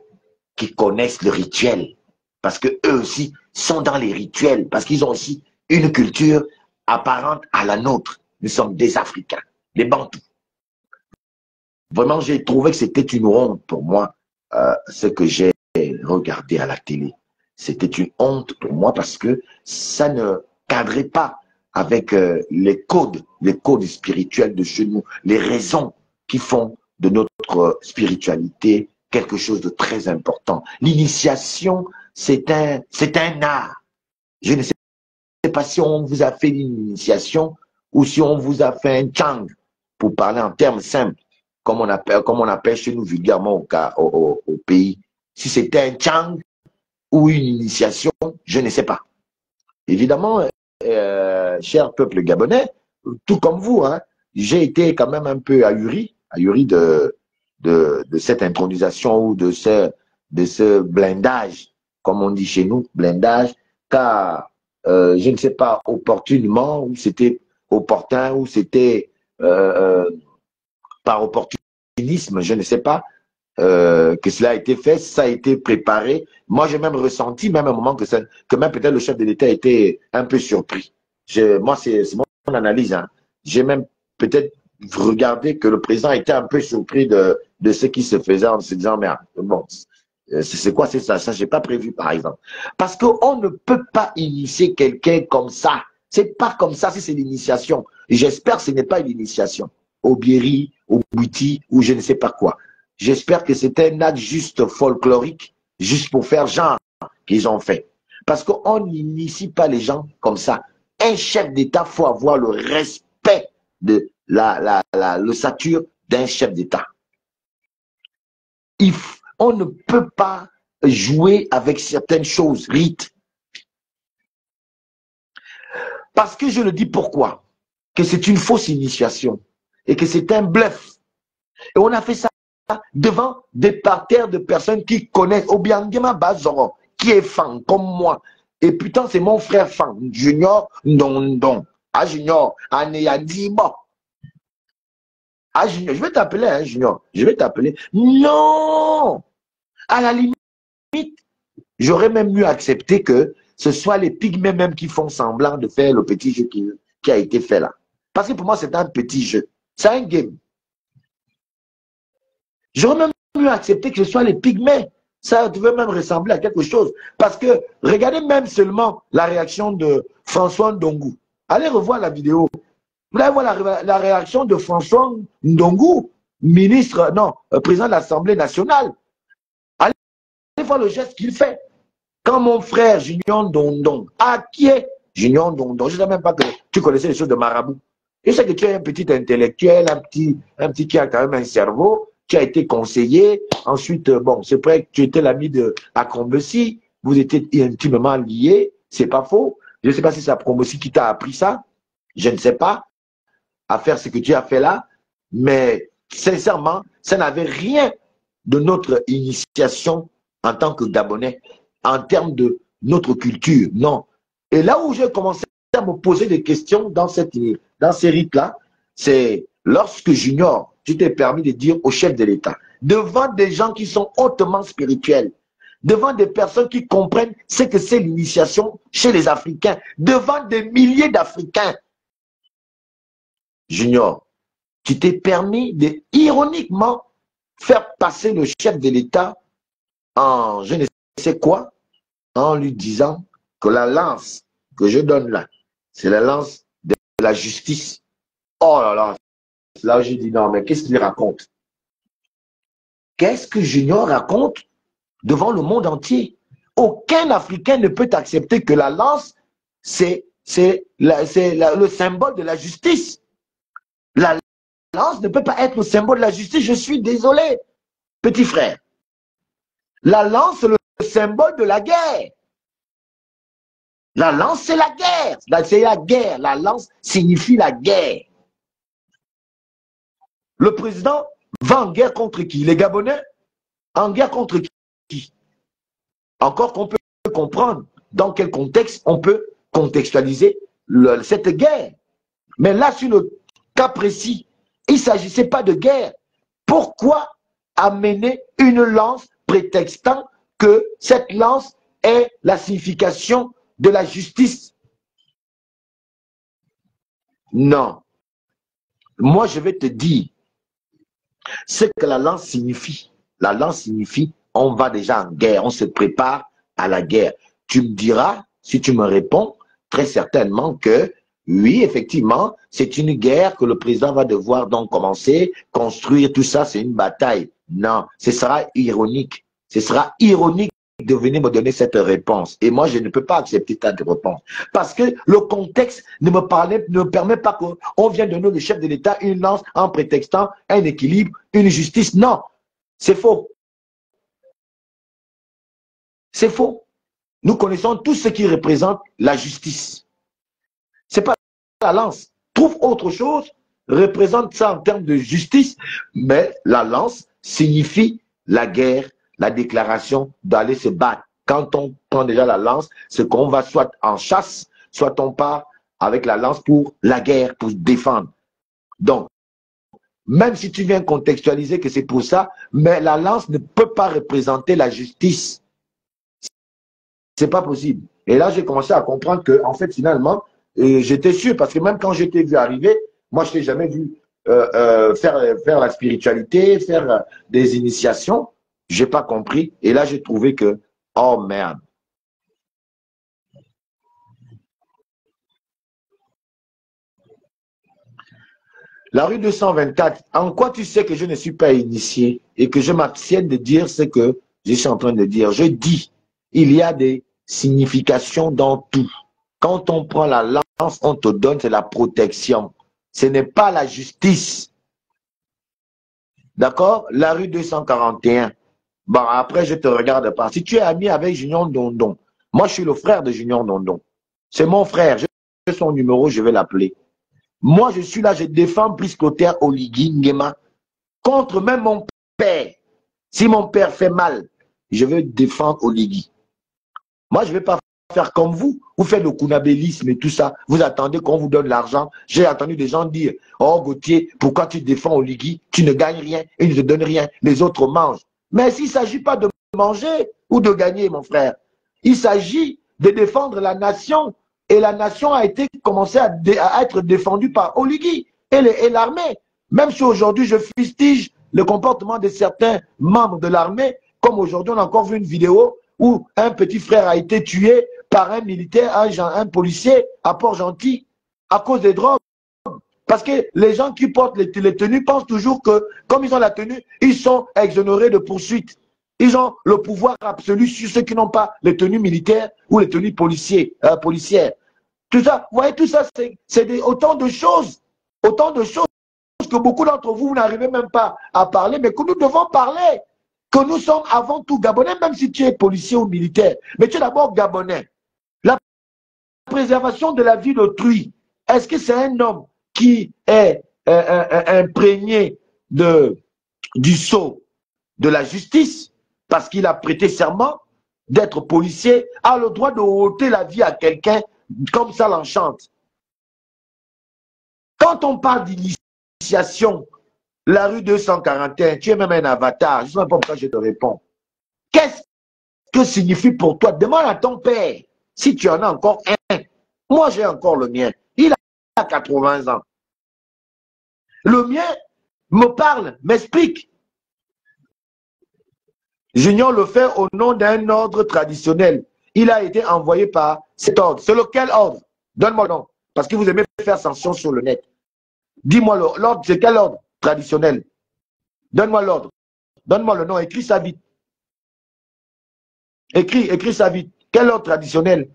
qui connaissent le rituel, parce que eux aussi sont dans les rituels, parce qu'ils ont aussi une culture apparente à la nôtre. Nous sommes des Africains, des Bantous. Vraiment, j'ai trouvé que c'était une honte pour moi, ce que j'ai regardé à la télé. C'était une honte pour moi parce que ça ne cadrait pas avec les codes spirituels de chez nous, les raisons qui font de notre spiritualité quelque chose de très important. L'initiation, c'est un art. Je ne sais pas si on vous a fait une initiation ou si on vous a fait un chang, pour parler en termes simples, comme on appelle chez nous vulgairement au pays. Si c'était un chang ou une initiation, je ne sais pas. Évidemment, cher peuple gabonais, tout comme vous, hein, j'ai été quand même un peu ahuri de cette intronisation ou de ce blindage, comme on dit chez nous, blindage, car je ne sais pas opportunément, ou c'était opportun, ou c'était par opportunisme, je ne sais pas, que cela a été fait, ça a été préparé. Moi, j'ai même ressenti, même à un moment, que même peut-être le chef de l'État était un peu surpris. Moi, c'est mon analyse. Hein. J'ai même peut-être regardé que le président était un peu surpris de ce qui se faisait en se disant, mais bon, c'est quoi, c'est ça? Ça, j'ai pas prévu, par exemple. Parce qu'on ne peut pas initier quelqu'un comme ça. C'est pas comme ça si c'est l'initiation. Et j'espère que ce n'est pas une initiation. Au Biéry, au Bouti, ou je ne sais pas quoi. J'espère que c'est un acte juste folklorique, juste pour faire genre qu'ils ont fait. Parce qu'on n'initie pas les gens comme ça. Un chef d'État, faut avoir le respect de le stature d'un chef d'État. On ne peut pas jouer avec certaines choses, rites. Parce que je le dis pourquoi? Que c'est une fausse initiation et que c'est un bluff. Et on a fait ça devant des parterres de personnes qui connaissent Obiangema Bazoro, qui est fan comme moi. Et putain, c'est mon frère fan, Junior Ndondon. Ah, Junior, Aneyadibo. Ah, Junior, je vais t'appeler, hein, Junior. Je vais t'appeler. Non! À la limite, j'aurais même mieux accepté que ce soit les pygmées même qui font semblant de faire le petit jeu qui a été fait là. Parce que pour moi, c'est un petit jeu. C'est un game. J'aurais même mieux accepté que ce soit les pygmées. Ça devait même ressembler à quelque chose. Parce que regardez même seulement la réaction de François Ndongou. Allez revoir la vidéo. Vous allez voir la réaction de François Ndongou, ministre, non, président de l'Assemblée nationale. Allez voir le geste qu'il fait. Quand mon frère Junior Ndondon, qui est Junior Ndondon, je ne sais même pas que tu connaissais les choses de Marabout. Je sais que tu es un petit intellectuel, un petit qui a quand même un cerveau, tu as été conseiller. Ensuite, bon, c'est vrai que tu étais l'ami de Akombesi, vous étiez intimement liés, c'est pas faux. Je ne sais pas si c'est Akombesi qui t'a appris ça, je ne sais pas, à faire ce que tu as fait là, mais sincèrement, ça n'avait rien de notre initiation en tant que Gabonais, en termes de notre culture, non. Et là où j'ai commencé à me poser des questions dans ces rites-là, c'est lorsque Junior, tu t'es permis de dire au chef de l'État, devant des gens qui sont hautement spirituels, devant des personnes qui comprennent ce que c'est l'initiation chez les Africains, devant des milliers d'Africains, Junior, tu t'es permis de, ironiquement, faire passer le chef de l'État en je ne sais quoi, en lui disant que la lance que je donne là, c'est la lance de la justice. Oh là là, là j'ai dit non, mais qu'est-ce qu'il raconte? Qu'est-ce que Junior raconte devant le monde entier? Aucun Africain ne peut accepter que la lance, c'est le symbole de la justice. La lance ne peut pas être le symbole de la justice, je suis désolé, petit frère. La lance, c'est le symbole de la guerre. La lance, c'est la guerre. C'est la guerre. La lance signifie la guerre. Le président va en guerre contre qui? Les Gabonais? En guerre contre qui? Encore qu'on peut comprendre dans quel contexte on peut contextualiser cette guerre. Mais là, sur le cas précis, il ne s'agissait pas de guerre. Pourquoi amener une lance prétextant que cette lance est la signification de la justice? Non. Moi, je vais te dire ce que la lance signifie. La lance signifie on va déjà en guerre, on se prépare à la guerre. Tu me diras, si tu me réponds, très certainement que oui, effectivement, c'est une guerre que le président va devoir donc commencer, construire, tout ça, c'est une bataille. Non, ce sera ironique. Ce sera ironique de venir me donner cette réponse. Et moi, je ne peux pas accepter ta réponse. Parce que le contexte ne me permet pas qu'on vienne donner au chef de l'État une lance en prétextant un équilibre, une justice. Non, c'est faux. C'est faux. Nous connaissons tout ce qui représente la justice. C'est pas la lance. Trouve autre chose, représente ça en termes de justice, mais la lance signifie la guerre, la déclaration d'aller se battre. Quand on prend déjà la lance, c'est qu'on va soit en chasse, soit on part avec la lance pour la guerre, pour se défendre. Donc, même si tu viens contextualiser que c'est pour ça, mais la lance ne peut pas représenter la justice. C'est pas possible. Et là, j'ai commencé à comprendre que, en fait, finalement, j'étais sûr, parce que même quand j'étais vu arriver, moi, je t'ai jamais vu faire la spiritualité, faire des initiations. J'ai pas compris. Et là, j'ai trouvé que, oh merde. La rue 224, en quoi tu sais que je ne suis pas initié et que je m'abstienne de dire ce que je suis en train de dire? Je dis, il y a des significations dans tout. Quand on prend la lance, on te donne, c'est la protection. Ce n'est pas la justice. D'accord? La rue 241. Bon, après, je te regarde pas. Si tu es ami avec Junior Ndondon, moi, je suis le frère de Junior Ndondon. C'est mon frère. son numéro, je vais l'appeler. Moi, je suis là, je défends Brice Clotaire Oligui Nguema contre même mon père. Si mon père fait mal, je veux défendre Oligui. Moi, je ne vais pas faire comme vous. Vous faites le kunabélisme et tout ça. Vous attendez qu'on vous donne l'argent. J'ai entendu des gens dire, oh Gauthier, pourquoi tu défends Oligui? Tu ne gagnes rien, il ne te donne rien. Les autres mangent. Mais s'il ne s'agit pas de manger ou de gagner, mon frère, il s'agit de défendre la nation. Et la nation a été commencé à être défendue par Oligui et l'armée. Même si aujourd'hui je fustige le comportement de certains membres de l'armée, comme aujourd'hui on a encore vu une vidéo où un petit frère a été tué par un militaire, un policier à Port-Gentil à cause des drogues. Parce que les gens qui portent les tenues pensent toujours que, comme ils ont la tenue, ils sont exonérés de poursuites. Ils ont le pouvoir absolu sur ceux qui n'ont pas les tenues militaires ou les tenues policières. Tout ça, vous voyez, tout ça, c'est autant de choses que beaucoup d'entre vous, vous n'arrivez même pas à parler, mais que nous devons parler. Que nous sommes avant tout Gabonais, même si tu es policier ou militaire. Mais tu es d'abord Gabonais. La préservation de la vie d'autrui, est-ce que c'est un homme qui est imprégné du sceau de la justice, parce qu'il a prêté serment d'être policier, a le droit de ôter la vie à quelqu'un comme ça l'enchante? Quand on parle d'initiation, la rue 241, tu es même un avatar, je ne sais pas pourquoi je te réponds. Qu'est-ce que signifie pour toi? Demande à ton père, si tu en as encore un. Moi, j'ai encore le mien. Il a 80 ans. Le mien me parle, m'explique. Junior le fait au nom d'un ordre traditionnel. Il a été envoyé par cet ordre. C'est lequel ordre? Donne-moi le nom. Parce que vous aimez faire sanction sur le net. Dis-moi l'ordre, c'est quel ordre traditionnel? Donne-moi l'ordre. Donne-moi le nom. Écris ça vite. Écris ça vite. Quel ordre traditionnel?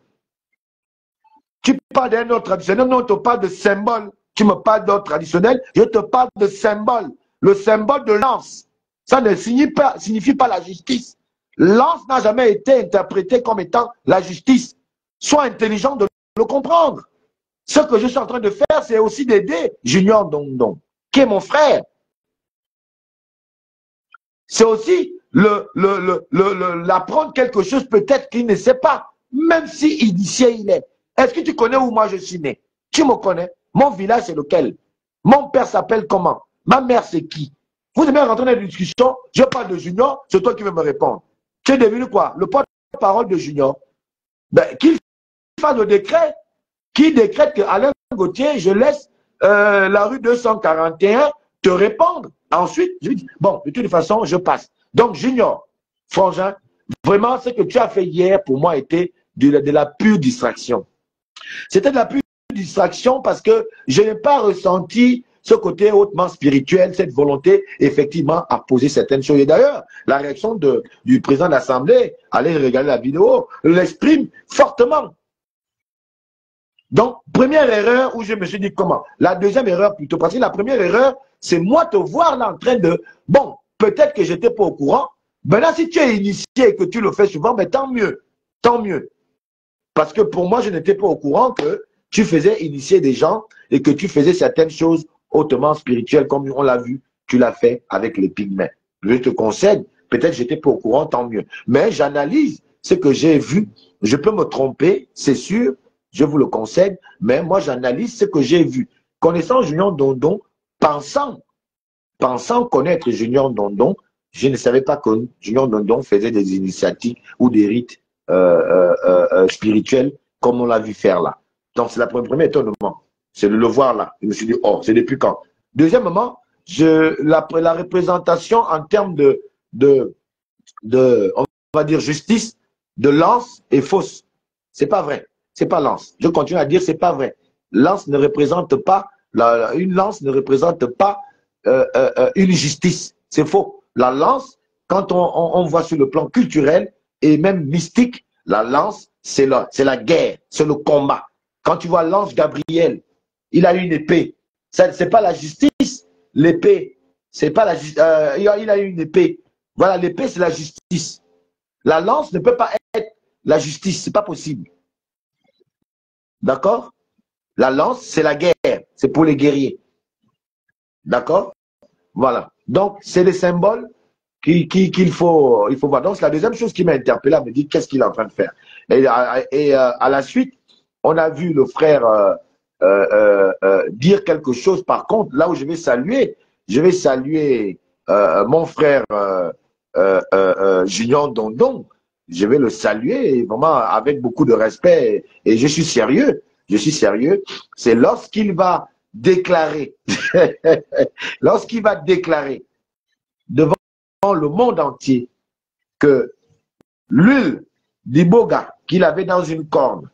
Tu parles d'un ordre traditionnel. Non, on te parle de symbole. Tu me parles d'ordre traditionnel. Je te parle de symbole. Le symbole de lance. Ça ne signifie pas la justice. Lance n'a jamais été interprété comme étant la justice. Sois intelligent de le comprendre. Ce que je suis en train de faire, c'est aussi d'aider Junior Dondon, qui est mon frère. C'est aussi l'apprendre quelque chose peut-être qu'il ne sait pas, même si initié il est. Est-ce que tu connais où moi je suis né? Tu me connais? Mon village, c'est lequel? Mon père s'appelle comment? Ma mère, c'est qui? Vous aimez rentrer dans une discussion, je parle de Junior, c'est toi qui veux me répondre. Tu es devenu quoi? Le porte-parole de Junior. Ben, qu'il fasse le décret, qui décrète que Alain Gauthier, je laisse la rue 241 te répondre. Ensuite, je dis, bon, de toute façon, je passe. Donc, Junior, Frangin, vraiment, ce que tu as fait hier, pour moi, était de la pure distraction. C'était de la pure distraction parce que je n'ai pas ressenti ce côté hautement spirituel, cette volonté, effectivement, à poser certaines choses. Et d'ailleurs, la réaction du président de l'Assemblée, allez regarder la vidéo, l'exprime fortement. Donc, première erreur où je me suis dit comment? La deuxième erreur plutôt, parce que la première erreur, c'est moi te voir là en train de... Bon, peut-être que je n'étais pas au courant. Maintenant, si tu es initié et que tu le fais souvent, mais tant mieux. Tant mieux. Parce que pour moi, je n'étais pas au courant que tu faisais initier des gens et que tu faisais certaines choses hautement spirituelles, comme on l'a vu, tu l'as fait avec les pygmées. Je te concède, peut-être que je n'étais pas au courant, tant mieux. Mais j'analyse ce que j'ai vu. Je peux me tromper, c'est sûr, je vous le concède, mais moi j'analyse ce que j'ai vu. Connaissant Junior Dondon, pensant connaître Junior Dondon, je ne savais pas que Junior Dondon faisait des initiatives ou des rites spirituels comme on l'a vu faire là. Donc c'est le premier étonnement. C'est de le voir là. Je me suis dit, oh, c'est depuis quand? Deuxièmement, la représentation en termes on va dire justice, de Lance est fausse. C'est pas vrai. C'est pas Lance. Je continue à dire, c'est pas vrai. Lance ne représente pas, une lance ne représente pas une justice. C'est faux. La lance, quand on voit sur le plan culturel et même mystique, la lance, c'est la guerre, c'est le combat. Quand tu vois l'ange Gabriel, il a une épée. C'est pas la justice. L'épée, c'est pas la justice. Il a une épée. Voilà, l'épée, c'est la justice. La lance ne peut pas être la justice. C'est pas possible. D'accord? La lance, c'est la guerre. C'est pour les guerriers. D'accord? Voilà. Donc, c'est les symboles qu'il faut voir. Donc, c'est la deuxième chose qui m'a interpellé, à me dire qu'est-ce qu'il est en train de faire. Et à la suite, on a vu le frère dire quelque chose. Par contre, là où je vais saluer mon frère Junior Dondon. Je vais le saluer vraiment avec beaucoup de respect. Et je suis sérieux. Je suis sérieux. C'est lorsqu'il va déclarer, lorsqu'il va déclarer devant le monde entier que l'huile d'iboga qu'il avait dans une corne,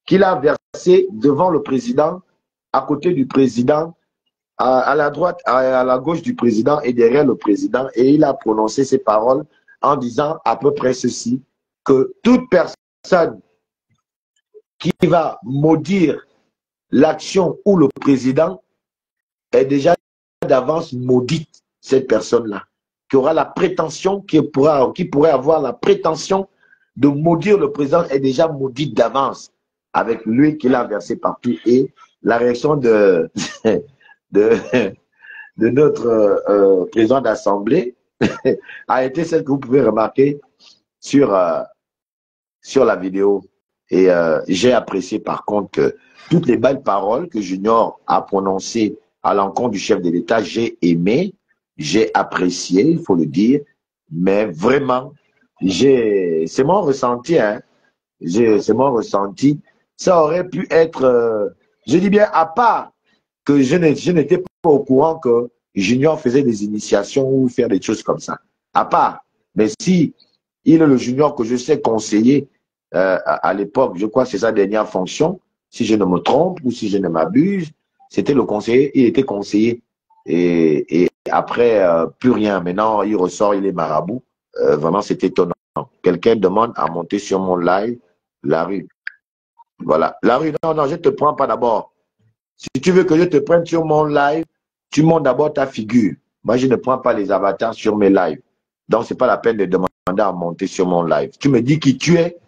qu'il a versée devant le président, à côté du président, à la droite, à la gauche du président et derrière le président, et il a prononcé ces paroles en disant à peu près ceci, que toute personne qui va maudire l'action ou le président est déjà d'avance maudite, cette personne-là, qui aura la prétention, qui pourrait avoir la prétention de maudire le président est déjà maudite d'avance, avec l'huile qu'il a versé partout. Et la réaction de notre président d'Assemblée a été celle que vous pouvez remarquer sur la vidéo. Et j'ai apprécié par contre que toutes les belles paroles que Junior a prononcées à l'encontre du chef de l'État, j'ai aimé, j'ai apprécié, il faut le dire, mais vraiment, c'est mon ressenti, hein, c'est mon ressenti. Ça aurait pu être, je dis bien, à part que je n'étais pas au courant que Junior faisait des initiations ou faire des choses comme ça. À part. Mais si il est le Junior que je sais conseiller à l'époque, je crois que c'est sa dernière fonction, si je ne me trompe ou si je ne m'abuse, c'était le conseiller, il était conseiller. Et après, plus rien. Maintenant, il ressort, il est marabout. Vraiment, c'est étonnant. Quelqu'un demande à monter sur mon live, la rue. Voilà. La rue, non, je ne te prends pas d'abord. Si tu veux que je te prenne sur mon live, tu montes d'abord ta figure. Moi, je ne prends pas les avatars sur mes lives. Donc, ce n'est pas la peine de demander à monter sur mon live. Tu me dis qui tu es,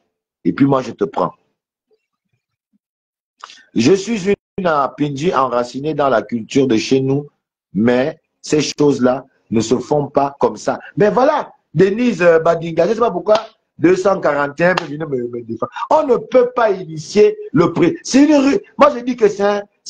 et puis moi, je te prends. Je suis une Apindji enracinée dans la culture de chez nous, mais ces choses-là ne se font pas comme ça. Mais voilà, Denise Badinga, je ne sais pas pourquoi 241 peut venir me défendre. On ne peut pas initier le prix. C'est une rue. Moi, je dis que c'est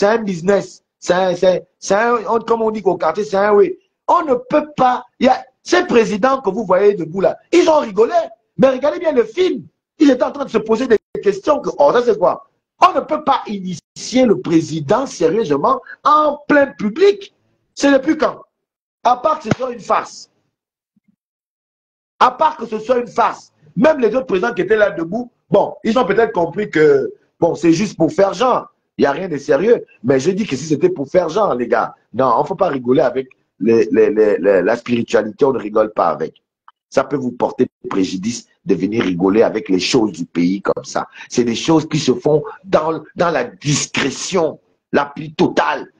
un business. Comme on dit qu'au quartier, c'est un oui. On ne peut pas. Il y a ces présidents que vous voyez debout là, ils ont rigolé. Mais regardez bien le film. Ils étaient en train de se poser des questions. Oh, ça c'est quoi? On ne peut pas initier le président sérieusement en plein public. C'est depuis quand? À part que ce soit une farce. À part que ce soit une farce. Même les autres présidents qui étaient là debout, bon, ils ont peut-être compris que, bon, c'est juste pour faire genre. Il n'y a rien de sérieux. Mais je dis que si c'était pour faire genre, les gars, non, on ne faut pas rigoler avec la spiritualité, on ne rigole pas avec. Ça peut vous porter préjudice de venir rigoler avec les choses du pays comme ça. C'est des choses qui se font dans la discrétion la plus totale.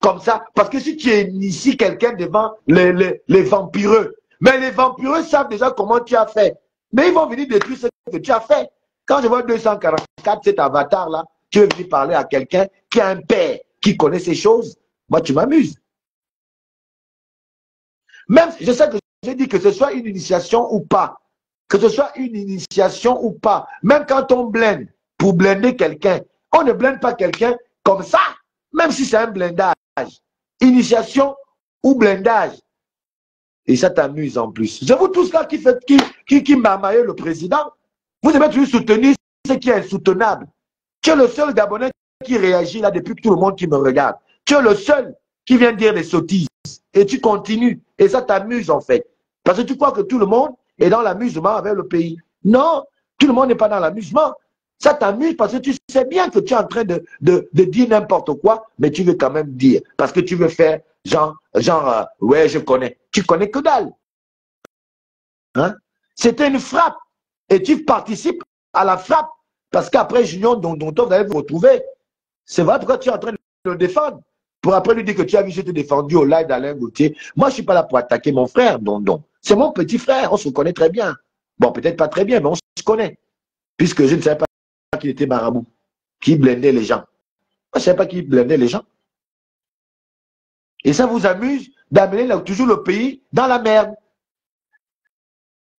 Comme ça, parce que si tu inities quelqu'un devant les vampireux, mais les vampireux savent déjà comment tu as fait. Mais ils vont venir détruire ce que tu as fait. Quand je vois 244, cet avatar-là, tu veux venir parler à quelqu'un qui a un père, qui connaît ces choses, moi tu m'amuses. Même, je sais que j'ai dit que ce soit une initiation ou pas, que ce soit une initiation ou pas, même quand on blinde pour blinder quelqu'un, on ne blinde pas quelqu'un comme ça, même si c'est un blindage. Initiation ou blindage. Et ça t'amuse en plus. Je vous tous là qui marmaillent le président, vous devez toujours soutenir ce qui est insoutenable. Tu es le seul Gabonais qui réagit là depuis que tout le monde qui me regarde. Tu es le seul qui vient dire des sottises. Et tu continues. Et ça t'amuse en fait. Parce que tu crois que tout le monde est dans l'amusement avec le pays. Non, tout le monde n'est pas dans l'amusement. Ça t'amuse parce que tu sais bien que tu es en train de dire n'importe quoi, mais tu veux quand même dire. Parce que tu veux faire genre ouais, je connais. Tu connais que dalle. Hein? C'était une frappe. Et tu participes à la frappe. Parce qu'après, Junior Dondon, vous allez vous retrouver. C'est vrai pourquoi tu es en train de le défendre. Pour après lui dire que tu as vu, je t'ai défendu au live d'Alain Gauthier. Moi, je ne suis pas là pour attaquer mon frère, Dondon. C'est mon petit frère, on se connaît très bien. Bon, peut-être pas très bien, mais on se connaît. Puisque je ne savais pas qu'il était marabout, qui blindait les gens. je ne sais pas qui blindait les gens. Et ça vous amuse d'amener toujours le pays dans la merde.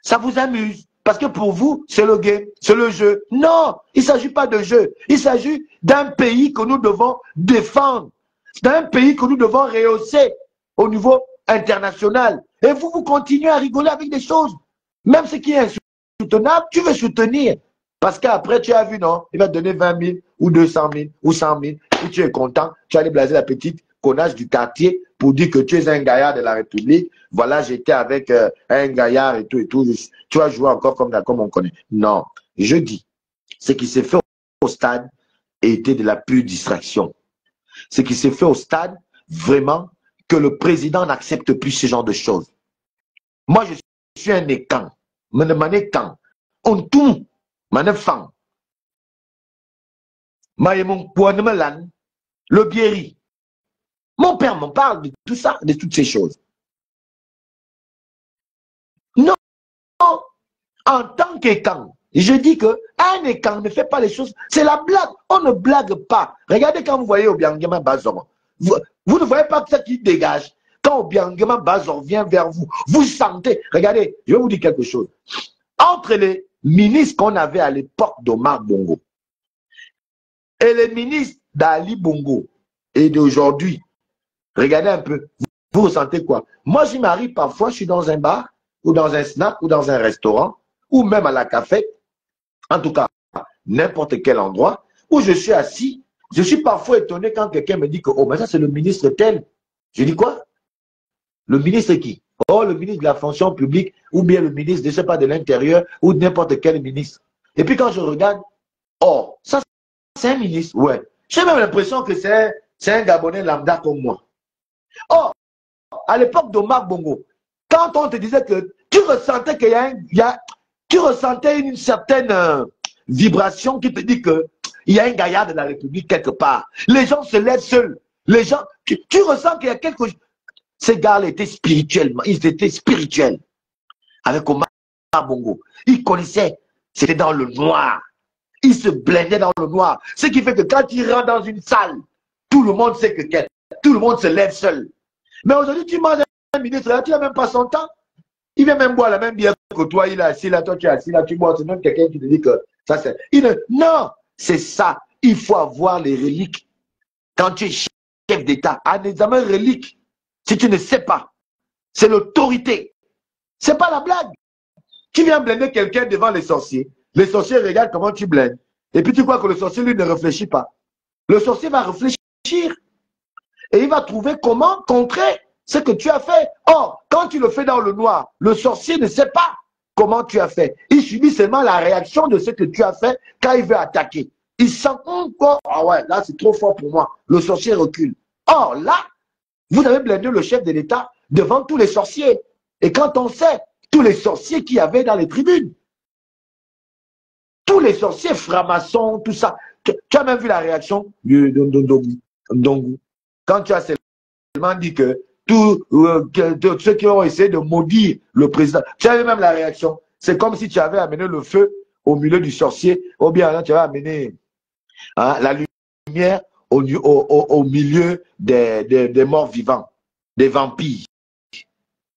Ça vous amuse. Parce que pour vous, c'est le game, c'est le jeu. Non, il ne s'agit pas de jeu. Il s'agit d'un pays que nous devons défendre. D'un pays que nous devons rehausser au niveau international. Et vous, vous continuez à rigoler avec des choses. Même ce qui est insoutenable, tu veux soutenir. Parce qu'après, tu as vu, non, il va te donner 20 000 ou 200 000 ou 100 000. Et tu es content, tu vas aller blaser la petite connasse du quartier pour dire que tu es un gaillard de la République. Voilà, j'étais avec un gaillard et tout et tout. Tu vas jouer encore comme on connaît. Non, je dis, ce qui s'est fait au stade était de la pure distraction. Ce qui s'est fait au stade, vraiment, que le président n'accepte plus ce genre de choses. Moi, je suis un écan. On tout. Manefang. Le Biéri. Mon père m'en parle de tout ça, de toutes ces choses. Non, en tant qu'écan, je dis que un écan ne fait pas les choses. C'est la blague. On ne blague pas. Regardez quand vous voyez Obiangema Bazor. Vous ne voyez pas que ça qui dégage. Quand Obiangema Bazor vient vers vous, vous sentez. Regardez, je vais vous dire quelque chose. Entre les ministres qu'on avait à l'époque d'Omar Bongo et les ministres d'Ali Bongo et d'aujourd'hui, regardez un peu, vous ressentez quoi? Moi, je m'arrive parfois, je suis dans un bar, ou dans un snack, ou dans un restaurant, ou même à la café, en tout cas, n'importe quel endroit, où je suis assis, je suis parfois étonné quand quelqu'un me dit que, oh, mais ça c'est le ministre tel. Je dis quoi? Le ministre qui? Oh, le ministre de la fonction publique, ou bien le ministre, je ne sais pas, de l'Intérieur, ou n'importe quel ministre. Et puis quand je regarde, oh, ça c'est un ministre, ouais. J'ai même l'impression que c'est un Gabonais lambda comme moi. Oh, à l'époque d'Omar Bongo, quand on te disait que tu ressentais qu'il tu ressentais une certaine vibration qui te dit qu'il y a un gaillard de la République quelque part. Les gens se lèvent seuls. Les gens, tu ressens qu'il y a quelque chose. Ces gars-là étaient spirituellement, ils étaient spirituels. Avec Omar Bongo. Ils connaissaient, c'était dans le noir. Ils se blindaient dans le noir. Ce qui fait que quand ils rentrent dans une salle, tout le monde sait que tout le monde se lève seul. Mais aujourd'hui, tu manges un ministre, là, tu n'as même pas son temps. Il vient même boire la même bière que toi, il est assis là, toi tu es assis là, tu bois, c'est même quelqu'un qui te dit que ça c'est... Non, c'est ça. Il faut avoir les reliques. Quand tu es chef d'État, un examen relique. Si tu ne sais pas, c'est l'autorité. C'est pas la blague. Tu viens blinder quelqu'un devant les sorciers. Les sorciers regardent comment tu blindes. Et puis tu crois que le sorcier, lui, ne réfléchit pas. Le sorcier va réfléchir. Et il va trouver comment contrer ce que tu as fait. Or, quand tu le fais dans le noir, le sorcier ne sait pas comment tu as fait. Il subit seulement la réaction de ce que tu as fait quand il veut attaquer. Il sent encore, ah ouais, là c'est trop fort pour moi. Le sorcier recule. Or, là, vous avez blindé le chef de l'État devant tous les sorciers. Et quand on sait tous les sorciers qu'il y avait dans les tribunes, tous les sorciers francs-maçons, tout ça, tu as même vu la réaction de Ndongo. Quand tu as seulement dit que tous ceux qui ont essayé de maudire le président, tu avais même la réaction. C'est comme si tu avais amené le feu au milieu du sorcier, ou bien tu avais amené la lumière au milieu des morts vivants, des vampires.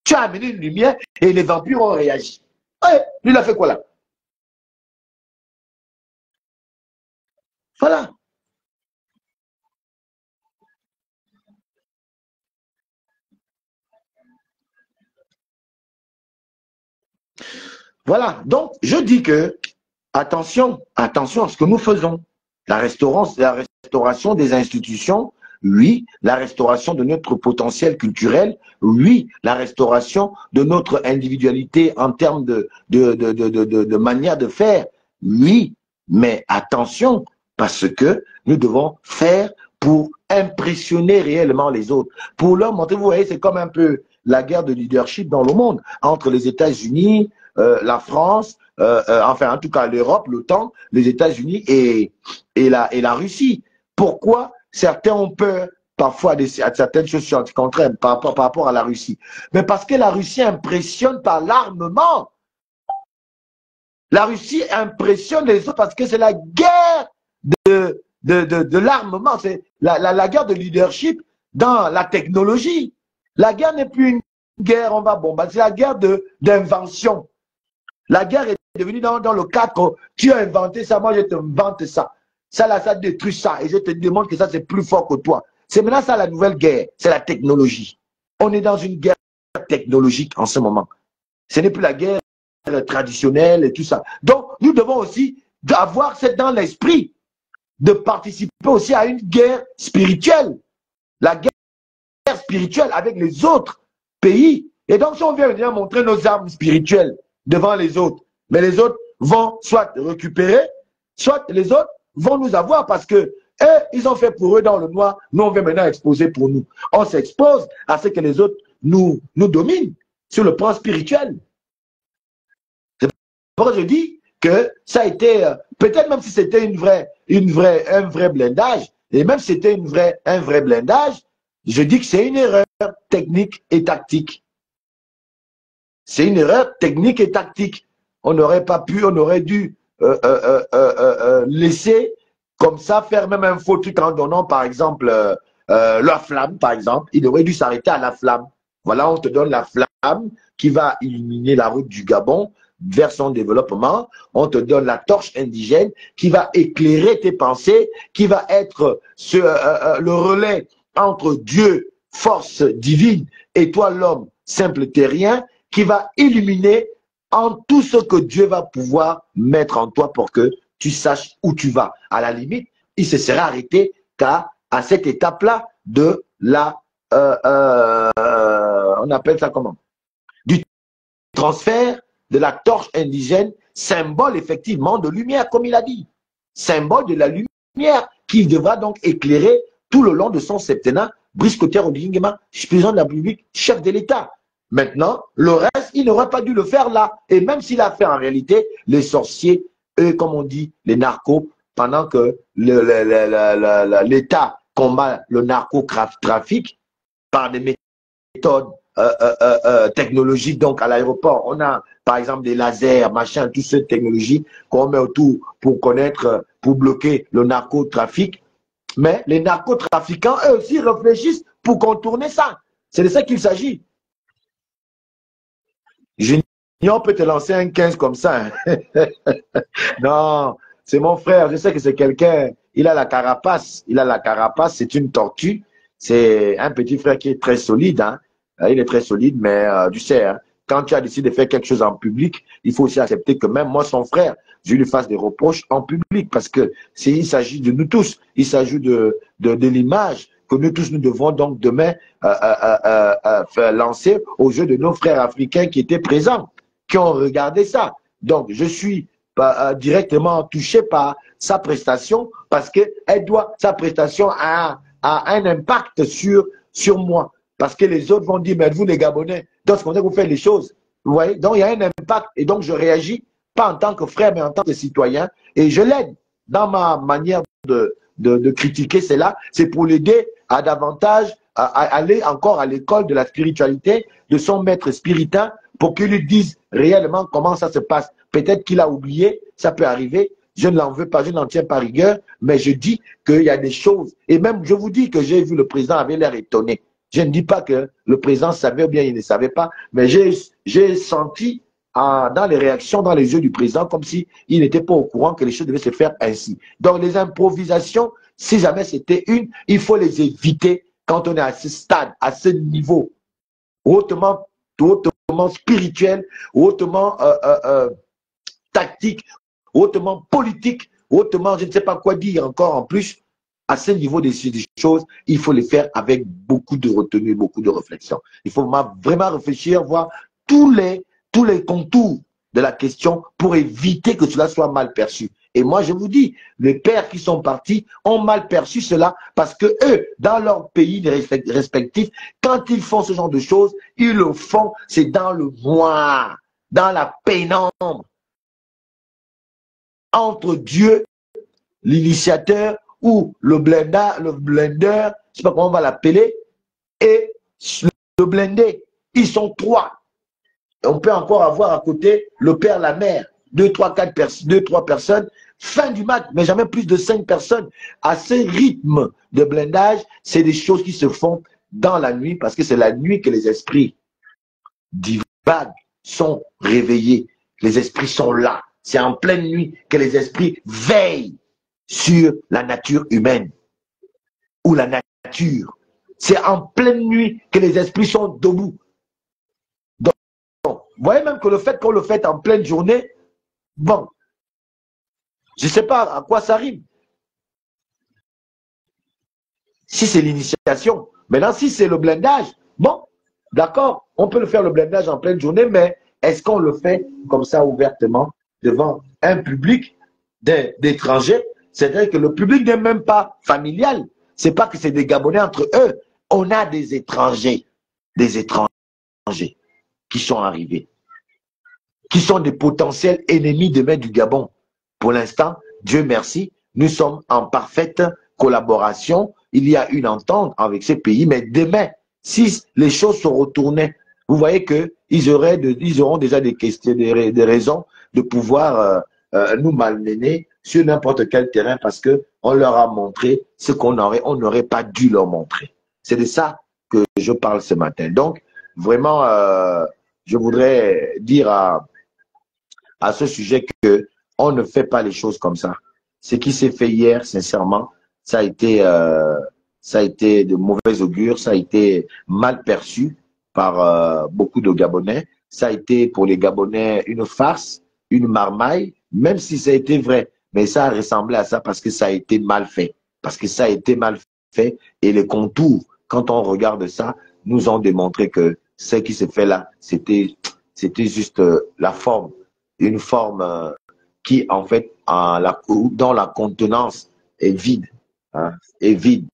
Tu as amené une lumière et les vampires ont réagi. Ouais, lui, il a fait quoi là? Voilà. Voilà. Donc, je dis que, attention à ce que nous faisons. La restauration des institutions, oui. La restauration de notre potentiel culturel, oui. La restauration de notre individualité en termes de manière de faire, oui. Mais attention, parce que nous devons faire pour impressionner réellement les autres. Pour leur montrer, vous voyez, c'est comme un peu la guerre de leadership dans le monde, entre les États-Unis, la France, enfin en tout cas l'Europe, l'OTAN, les États-Unis et la Russie. Pourquoi certains ont peur parfois à certaines choses contraires par rapport à la Russie? Mais parce que la Russie impressionne par l'armement. La Russie impressionne les autres parce que c'est la guerre de l'armement, c'est la guerre de leadership dans la technologie. La guerre n'est plus une guerre, on va bombarder, c'est la guerre d'invention. La guerre est devenue dans le cadre, tu as inventé ça, moi je te vante ça. Ça là, ça détruit ça, et je te demande que ça c'est plus fort que toi. C'est maintenant ça la nouvelle guerre, c'est la technologie. On est dans une guerre technologique en ce moment. Ce n'est plus la guerre traditionnelle et tout ça. Donc, nous devons aussi avoir dans l'esprit de participer aussi à une guerre spirituelle. La guerre spirituelle avec les autres pays. Et donc, si on vient venir montrer nos armes spirituelles devant les autres, mais les autres vont soit récupérer, soit les autres vont nous avoir parce que eux, ils ont fait pour eux dans le noir, nous on vient maintenant exposer pour nous. On s'expose à ce que les autres nous dominent sur le plan spirituel. C'est pourquoi je dis que ça a été, peut-être même si c'était un vrai blindage, et même si c'était un vrai blindage, je dis que c'est une erreur technique et tactique. C'est une erreur technique et tactique. On n'aurait pas pu, on aurait dû laisser comme ça faire même un faux truc en donnant par exemple la flamme, par exemple. Il aurait dû s'arrêter à la flamme. Voilà, on te donne la flamme qui va illuminer la route du Gabon vers son développement. On te donne la torche indigène qui va éclairer tes pensées, qui va être le relais entre Dieu, force divine, et toi l'homme, simple terrien, qui va illuminer en tout ce que Dieu va pouvoir mettre en toi pour que tu saches où tu vas. À la limite, il se serait arrêté qu'à cette étape-là de la, on appelle ça comment? Du transfert de la torche indigène, symbole effectivement de lumière, comme il a dit. Symbole de la lumière qui devra donc éclairer tout le long de son septennat, Brice Clotaire Oligui-Nguema, président de la République, chef de l'État. Maintenant, le reste, il n'aurait pas dû le faire là. Et même s'il a fait en réalité, les sorciers, eux, comme on dit, les narcos, pendant que l'État combat le narcotrafic par des méthodes technologiques. Donc, à l'aéroport, on a, par exemple, des lasers, machin, toutes ces technologies qu'on met autour pour connaître, pour bloquer le narcotrafic. Mais les narcotrafiquants, eux aussi, réfléchissent pour contourner ça. C'est de ça qu'il s'agit. Junior peut te lancer un 15 comme ça. Hein. Non, c'est mon frère. Je sais que c'est quelqu'un. Il a la carapace. Il a la carapace. C'est une tortue. C'est un petit frère qui est très solide. Hein. Il est très solide, mais tu sais, hein, quand tu as décidé de faire quelque chose en public, il faut aussi accepter que même moi, son frère, je lui fasse des reproches en public parce que il s'agit de nous tous. Il s'agit de l'image que nous tous, nous devons donc demain lancer aux yeux de nos frères africains qui étaient présents, qui ont regardé ça. Donc, je suis directement touché par sa prestation parce que sa prestation a un impact sur moi. Parce que les autres vont dire, mais vous les Gabonais, dans ce contexte, vous faites les choses. Vous voyez? Donc, il y a un impact et donc je réagis, pas en tant que frère, mais en tant que citoyen. Et je l'aide dans ma manière de critiquer cela. C'est pour l'aider à davantage à aller encore à l'école de la spiritualité de son maître spiritain pour qu'il lui dise réellement comment ça se passe. Peut-être qu'il a oublié, ça peut arriver. Je ne l'en veux pas, je n'en tiens pas rigueur, mais je dis qu'il y a des choses. Et même, je vous dis que j'ai vu le président avait l'air étonné. Je ne dis pas que le président savait ou bien il ne savait pas, mais j'ai senti dans les réactions, dans les yeux du président, comme s'il n'était pas au courant que les choses devaient se faire ainsi. Donc les improvisations, si jamais c'était il faut les éviter quand on est à ce stade, à ce niveau, hautement spirituel, hautement tactique, hautement politique, hautement, je ne sais pas quoi dire encore en plus. À ce niveau des choses, il faut les faire avec beaucoup de retenue, beaucoup de réflexion. Il faut vraiment réfléchir, voir tous les contours de la question pour éviter que cela soit mal perçu. Et moi, je vous dis, les pères qui sont partis ont mal perçu cela parce que eux, dans leur pays respectifs, quand ils font ce genre de choses, ils le font, c'est dans le noir, dans la pénombre, entre Dieu, l'initiateur, ou le blender, je ne sais pas comment on va l'appeler, et le blindé. Ils sont trois. On peut encore avoir à côté le père, la mère, deux, trois personnes Fin du match, mais jamais plus de 5 personnes. À ce rythme de blindage, c'est des choses qui se font dans la nuit, parce que c'est la nuit que les esprits divaguent, sont réveillés. Les esprits sont là. C'est en pleine nuit que les esprits veillent sur la nature humaine ou la nature. C'est en pleine nuit que les esprits sont debout. Donc, vous voyez même que le fait qu'on le fait en pleine journée, bon, je ne sais pas à quoi ça rime. Si c'est l'initiation. Maintenant, si c'est le blindage, bon, d'accord, on peut le faire le blindage en pleine journée, mais est-ce qu'on le fait comme ça ouvertement devant un public d'étrangers? C'est-à-dire que le public n'est même pas familial. C'est pas que c'est des Gabonais entre eux. On a des étrangers qui sont arrivés, qui sont des potentiels ennemis demain du Gabon. Pour l'instant, Dieu merci, nous sommes en parfaite collaboration. Il y a une entente avec ces pays, mais demain, si les choses se retournaient, vous voyez qu'ils auront déjà des raisons de pouvoir nous malmener sur n'importe quel terrain parce qu'on leur a montré ce on n'aurait pas dû leur montrer. C'est de ça que je parle ce matin. Donc, vraiment, je voudrais dire à ce sujet que on ne fait pas les choses comme ça. Ce qui s'est fait hier, sincèrement, ça a été de mauvais augure, ça a été mal perçu par beaucoup de Gabonais. Ça a été pour les Gabonais une farce, une marmaille, même si ça a été vrai. Mais ça a ressemblé à ça parce que ça a été mal fait. Parce que ça a été mal fait et les contours, quand on regarde ça, nous ont démontré que ce qui s'est fait là, c'était juste la forme. Une forme qui, en fait, dont la contenance est vide. Hein, est vide.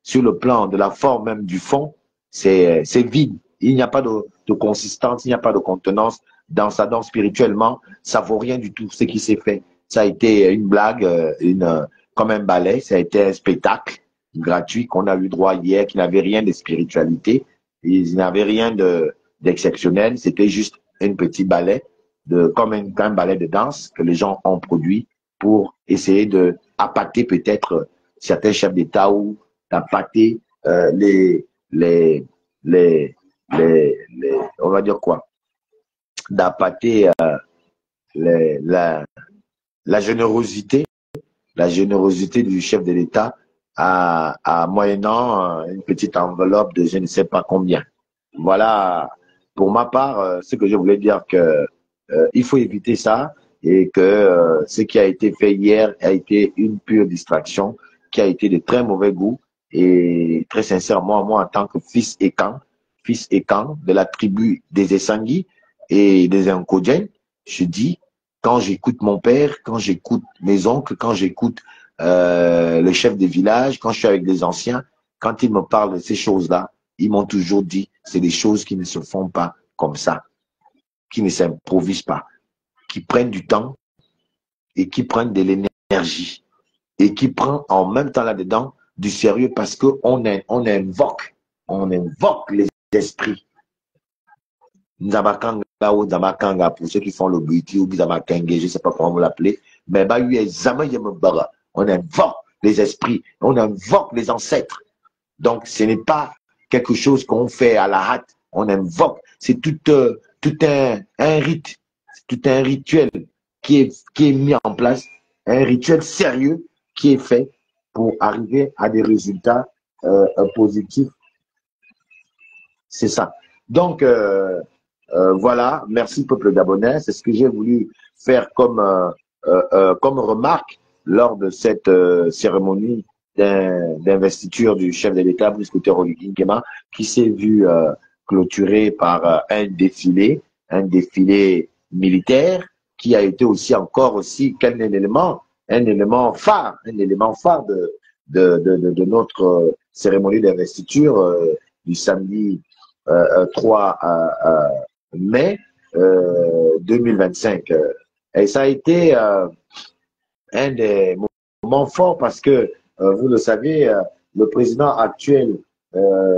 Sur le plan de la forme même du fond, c'est vide. Il n'y a pas de consistance, il n'y a pas de contenance dans ça. Donc, spirituellement, ça vaut rien du tout ce qui s'est fait. Ça a été une blague, comme un ballet. Ça a été un spectacle gratuit qu'on a eu droit hier, qui n'avait rien de spiritualité. Il n'avait rien d'exceptionnel. C'était juste un petit ballet, comme un ballet de danse que les gens ont produit pour essayer de appâter peut-être certains chefs d'État ou d'appâter on va dire quoi, d'appâter la générosité du chef de l'État moyennant une petite enveloppe de je ne sais pas combien. Voilà, pour ma part, ce que je voulais dire que il faut éviter ça et que ce qui a été fait hier a été une pure distraction qui a été de très mauvais goût et très sincèrement, moi en tant que fils Ekan de la tribu des Essangui et des Nkodjen, je dis, quand j'écoute mon père, quand j'écoute mes oncles, quand j'écoute le chef des villages, quand je suis avec des anciens, quand ils me parlent de ces choses-là, ils m'ont toujours dit, c'est des choses qui ne se font pas comme ça, qui ne s'improvisent pas, qui prennent du temps et qui prennent de l'énergie et qui prennent en même temps là-dedans du sérieux parce qu'on invoque les esprits. Nzabakanga ou Nzabakanga pour ceux qui font le buti ou Nzabakanga, je ne sais pas comment vous l'appelez, mais on invoque les esprits, on invoque les ancêtres. Donc ce n'est pas quelque chose qu'on fait à la hâte, on invoque, c'est tout un rite, tout un rituel qui est mis en place, un rituel sérieux qui est fait pour arriver à des résultats positifs. C'est ça. Donc, voilà, merci peuple gabonais. C'est ce que j'ai voulu faire comme remarque lors de cette cérémonie d'investiture du chef de l'État, Brice Clotaire Nguema, qui s'est vu clôturé par un défilé militaire, qui a été aussi qu'un élément phare de notre cérémonie d'investiture du samedi 3 mai 2025. Et ça a été un des moments forts parce que, vous le savez, le président actuel,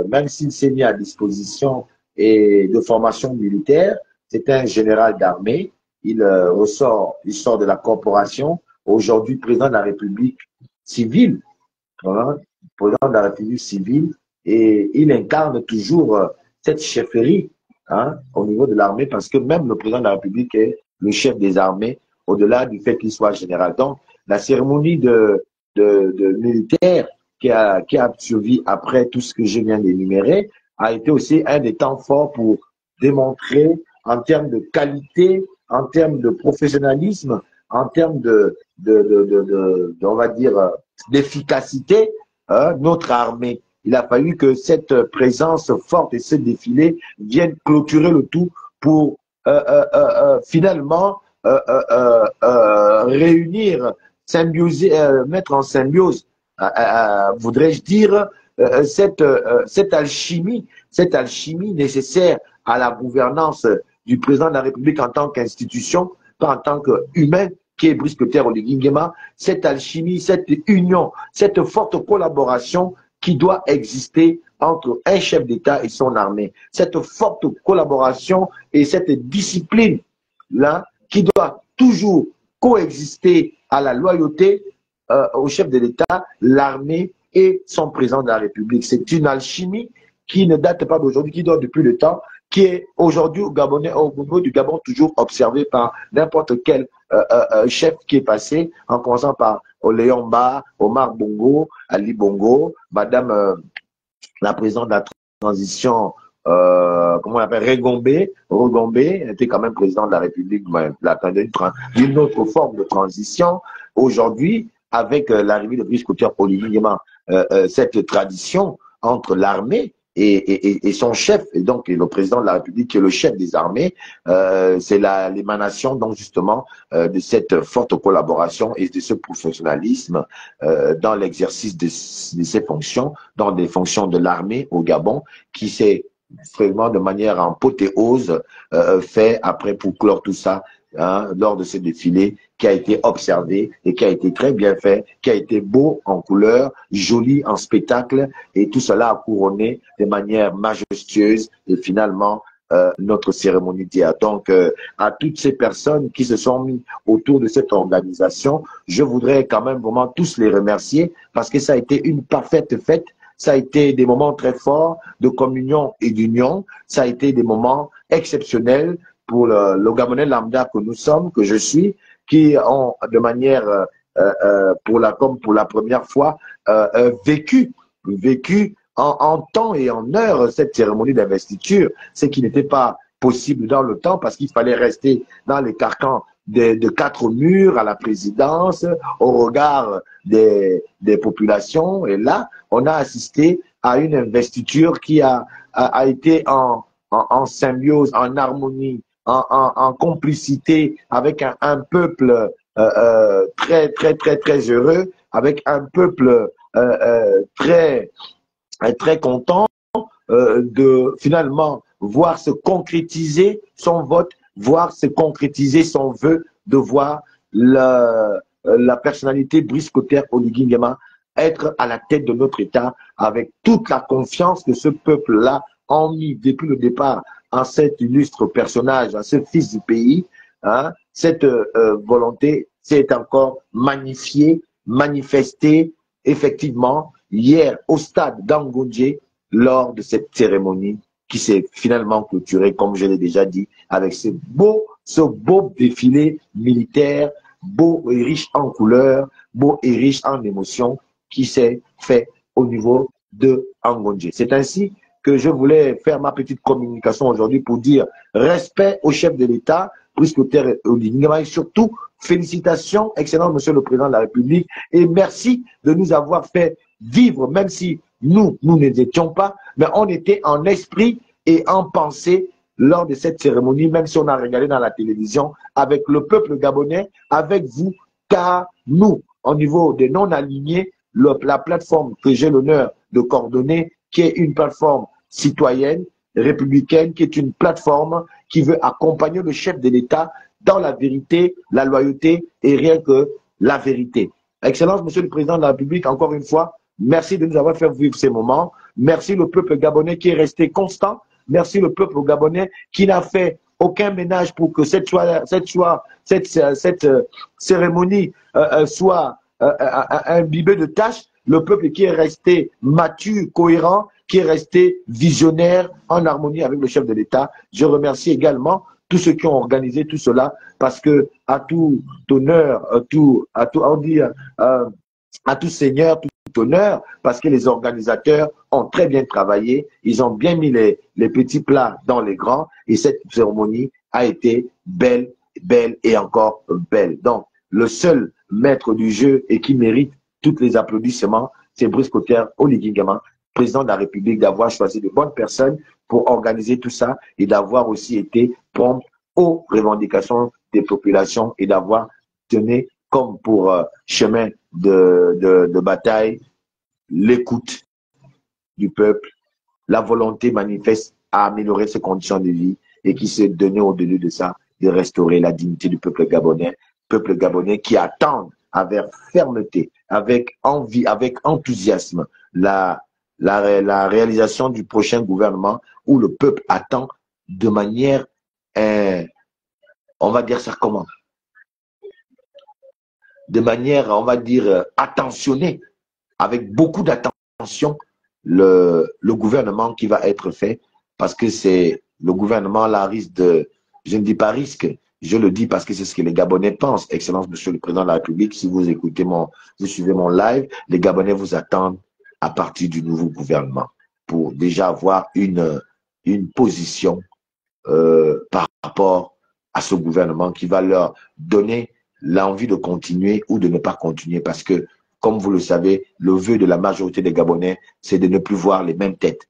même s'il s'est mis à disposition et de formation militaire, c'est un général d'armée. Il sort de la corporation aujourd'hui président de la République civile, hein, président de la République civile, et il incarne toujours cette chefferie, hein, au niveau de l'armée, parce que même le président de la République est le chef des armées, au-delà du fait qu'il soit général. Donc, la cérémonie de militaire qui a suivi après tout ce que je viens d'énumérer a été aussi un des temps forts pour démontrer en termes de qualité, en termes de professionnalisme, en termes on va dire, d'efficacité, notre armée. Il a fallu que cette présence forte et ce défilé viennent clôturer le tout pour finalement réunir, symbioser, mettre en symbiose, voudrais-je dire, cette alchimie nécessaire à la gouvernance du président de la République en tant qu'institution, pas en tant qu'humain, qui est Brice Clotaire Oligui Nguema, cette alchimie, cette union, cette forte collaboration qui doit exister entre un chef d'État et son armée. Cette forte collaboration et cette discipline-là qui doit toujours coexister à la loyauté au chef de l'État, l'armée et son président de la République. C'est une alchimie qui ne date pas d'aujourd'hui, qui date depuis le temps, qui est aujourd'hui au niveau du Gabon toujours observé par n'importe quel chef qui est passé, en commençant par Léon Mba, Omar Bongo, Ali Bongo, Madame la présidente de la transition, comment on appelle, Rogombe était quand même président de la République, d'une autre forme de transition. Aujourd'hui, avec l'arrivée de Brice Clotaire Oligui Nguema, cette tradition entre l'armée et son chef, et donc le président de la République qui est le chef des armées, c'est l'émanation donc justement de cette forte collaboration et de ce professionnalisme dans l'exercice de ces fonctions, dans des fonctions de l'armée au Gabon, qui s'est vraiment de manière en apothéose fait après pour clore tout ça, hein, lors de ce défilé qui a été observé et qui a été très bien fait, qui a été beau en couleur, joli en spectacle, et tout cela a couronné de manière majestueuse et finalement notre cérémonie d'hier. Donc, à toutes ces personnes qui se sont mis autour de cette organisation, je voudrais quand même vraiment tous les remercier parce que ça a été une parfaite fête. Ça a été des moments très forts de communion et d'union. Ça a été des moments exceptionnels pour le Gabonais lambda que nous sommes, que je suis, qui ont de manière, comme pour la première fois, vécu en temps et en heure cette cérémonie d'investiture, ce qui n'était pas possible dans le temps parce qu'il fallait rester dans les carcans de 4 murs à la présidence, au regard des populations. Et là, on a assisté à une investiture qui a été en symbiose, en harmonie, en complicité avec un peuple très heureux, avec un peuple très content de finalement voir se concrétiser son vote, voir se concrétiser son vœu de voir la personnalité Brice Clotaire Oligui Nguema être à la tête de notre État avec toute la confiance que ce peuple-là a mis depuis le départ en cet illustre personnage, en ce fils du pays. Hein, cette volonté s'est encore magnifiée, manifestée effectivement hier au stade d'Angoundjé lors de cette cérémonie qui s'est finalement clôturée, comme je l'ai déjà dit, avec ce beau défilé militaire, beau et riche en couleurs, beau et riche en émotions, qui s'est fait au niveau de Angoundjé. C'est ainsi que je voulais faire ma petite communication aujourd'hui pour dire respect au chef de l'État, Brice Clotaire Oligui Nguema, et surtout félicitations, excellent Monsieur le Président de la République, et merci de nous avoir fait vivre, même si nous n'étions pas, mais on était en esprit et en pensée lors de cette cérémonie, même si on a regardé dans la télévision, avec le peuple gabonais, avec vous, car nous, au niveau des non-alignés, la plateforme que j'ai l'honneur de coordonner, qui est une plateforme citoyenne, républicaine, qui est une plateforme qui veut accompagner le chef de l'État dans la vérité, la loyauté et rien que la vérité. Excellence, Monsieur le Président de la République, encore une fois, merci de nous avoir fait vivre ces moments. Merci le peuple gabonais qui est resté constant. Merci le peuple gabonais qui n'a fait aucun ménage pour que cette cérémonie soit imbibée de tâches. Le peuple qui est resté mature, cohérent, qui est resté visionnaire, en harmonie avec le chef de l'État. Je remercie également tous ceux qui ont organisé tout cela, parce que à tout honneur, à tout seigneur, tout honneur, parce que les organisateurs ont très bien travaillé, ils ont bien mis les petits plats dans les grands, et cette cérémonie a été belle, belle et encore belle. Donc, le seul maître du jeu et qui mérite tous les applaudissements, c'est Brice Clotaire Oligui-Nguema, président de la République, d'avoir choisi de bonnes personnes pour organiser tout ça et d'avoir aussi été prompt aux revendications des populations et d'avoir tenu comme pour chemin de bataille l'écoute du peuple, la volonté manifeste à améliorer ses conditions de vie et qui s'est donné au-delà de ça de restaurer la dignité du peuple gabonais qui attend avec fermeté, avec envie, avec enthousiasme la réalisation du prochain gouvernement où le peuple attend de manière, on va dire ça comment? De manière, on va dire, attentionnée, avec beaucoup d'attention, le gouvernement qui va être fait, parce que c'est le gouvernement là risque de, je ne dis pas risque, je le dis parce que c'est ce que les Gabonais pensent. Excellence, Monsieur le Président de la République, si vous écoutez vous suivez mon live, les Gabonais vous attendent à partir du nouveau gouvernement pour déjà avoir une position par rapport à ce gouvernement qui va leur donner l'envie de continuer ou de ne pas continuer, parce que, comme vous le savez, le vœu de la majorité des Gabonais, c'est de ne plus voir les mêmes têtes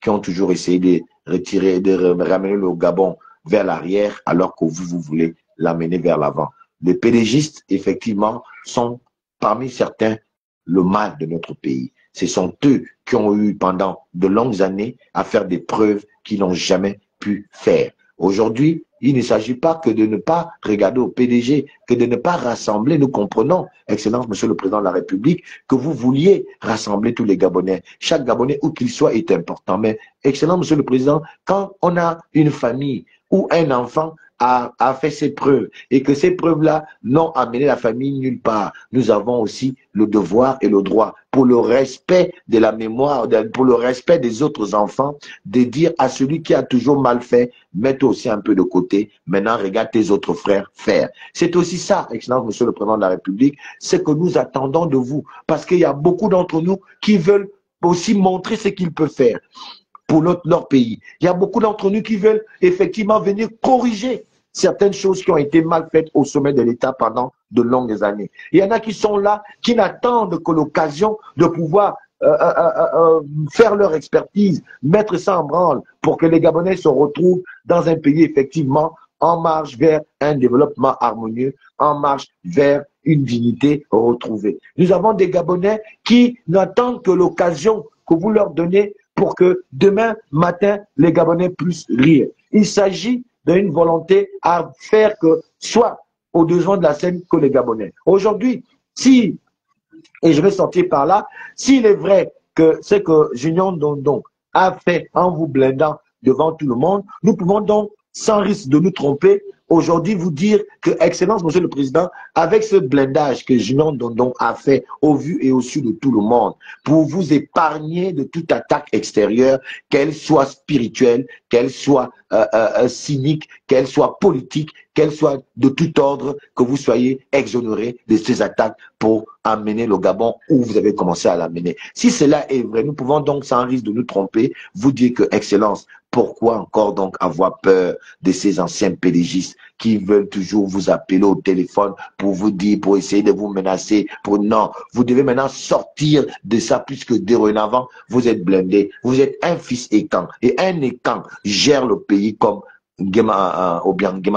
qui ont toujours essayé de retirer, de ramener le Gabon vers l'arrière, alors que vous voulez l'amener vers l'avant. Les pédégistes, effectivement, sont parmi certains le mal de notre pays. Ce sont eux qui ont eu pendant de longues années à faire des preuves qu'ils n'ont jamais pu faire. Aujourd'hui, il ne s'agit pas que de ne pas regarder au PDG, que de ne pas rassembler. Nous comprenons, Excellence, Monsieur le Président de la République, que vous vouliez rassembler tous les Gabonais. Chaque Gabonais, où qu'il soit, est important. Mais, Excellence, Monsieur le Président, quand on a une famille où un enfant a fait ses preuves et que ces preuves-là n'ont amené la famille nulle part, nous avons aussi le devoir et le droit, pour le respect de la mémoire, pour le respect des autres enfants, de dire à celui qui a toujours mal fait, mets aussi un peu de côté, maintenant regarde tes autres frères faire. C'est aussi ça, Excellence, Monsieur le Président de la République, c'est que nous attendons de vous, parce qu'il y a beaucoup d'entre nous qui veulent aussi montrer ce qu'ils peuvent faire pour leur pays. Il y a beaucoup d'entre nous qui veulent effectivement venir corriger certaines choses qui ont été mal faites au sommet de l'État pendant de longues années. Il y en a qui sont là, qui n'attendent que l'occasion de pouvoir faire leur expertise, mettre ça en branle pour que les Gabonais se retrouvent dans un pays effectivement en marche vers un développement harmonieux, en marche vers une dignité retrouvée. Nous avons des Gabonais qui n'attendent que l'occasion que vous leur donnez pour que demain matin, les Gabonais puissent rire. Il s'agit d'une volonté à faire que soit au devant de la scène que les Gabonais. Aujourd'hui, et je vais sortir par là, s'il est vrai que c'est que Junior Ndondon a fait en vous blindant devant tout le monde, nous pouvons donc, sans risque de nous tromper, aujourd'hui vous dire que, Excellence, Monsieur le Président, avec ce blindage que Junior Ndondon a fait au vu et au su de tout le monde, pour vous épargner de toute attaque extérieure, qu'elle soit spirituelle, qu'elle soit cynique, qu'elle soit politique, qu'elle soit de tout ordre, que vous soyez exonérés de ces attaques pour amener le Gabon où vous avez commencé à l'amener. Si cela est vrai, nous pouvons donc, sans risque de nous tromper, vous dire que, Excellence, pourquoi encore donc avoir peur de ces anciens pédégistes qui veulent toujours vous appeler au téléphone pour vous dire, pour essayer de vous menacer, non, vous devez maintenant sortir de ça, puisque dorénavant, vous êtes blindé, vous êtes un fils écan, et un écan gère le pays comme Nguema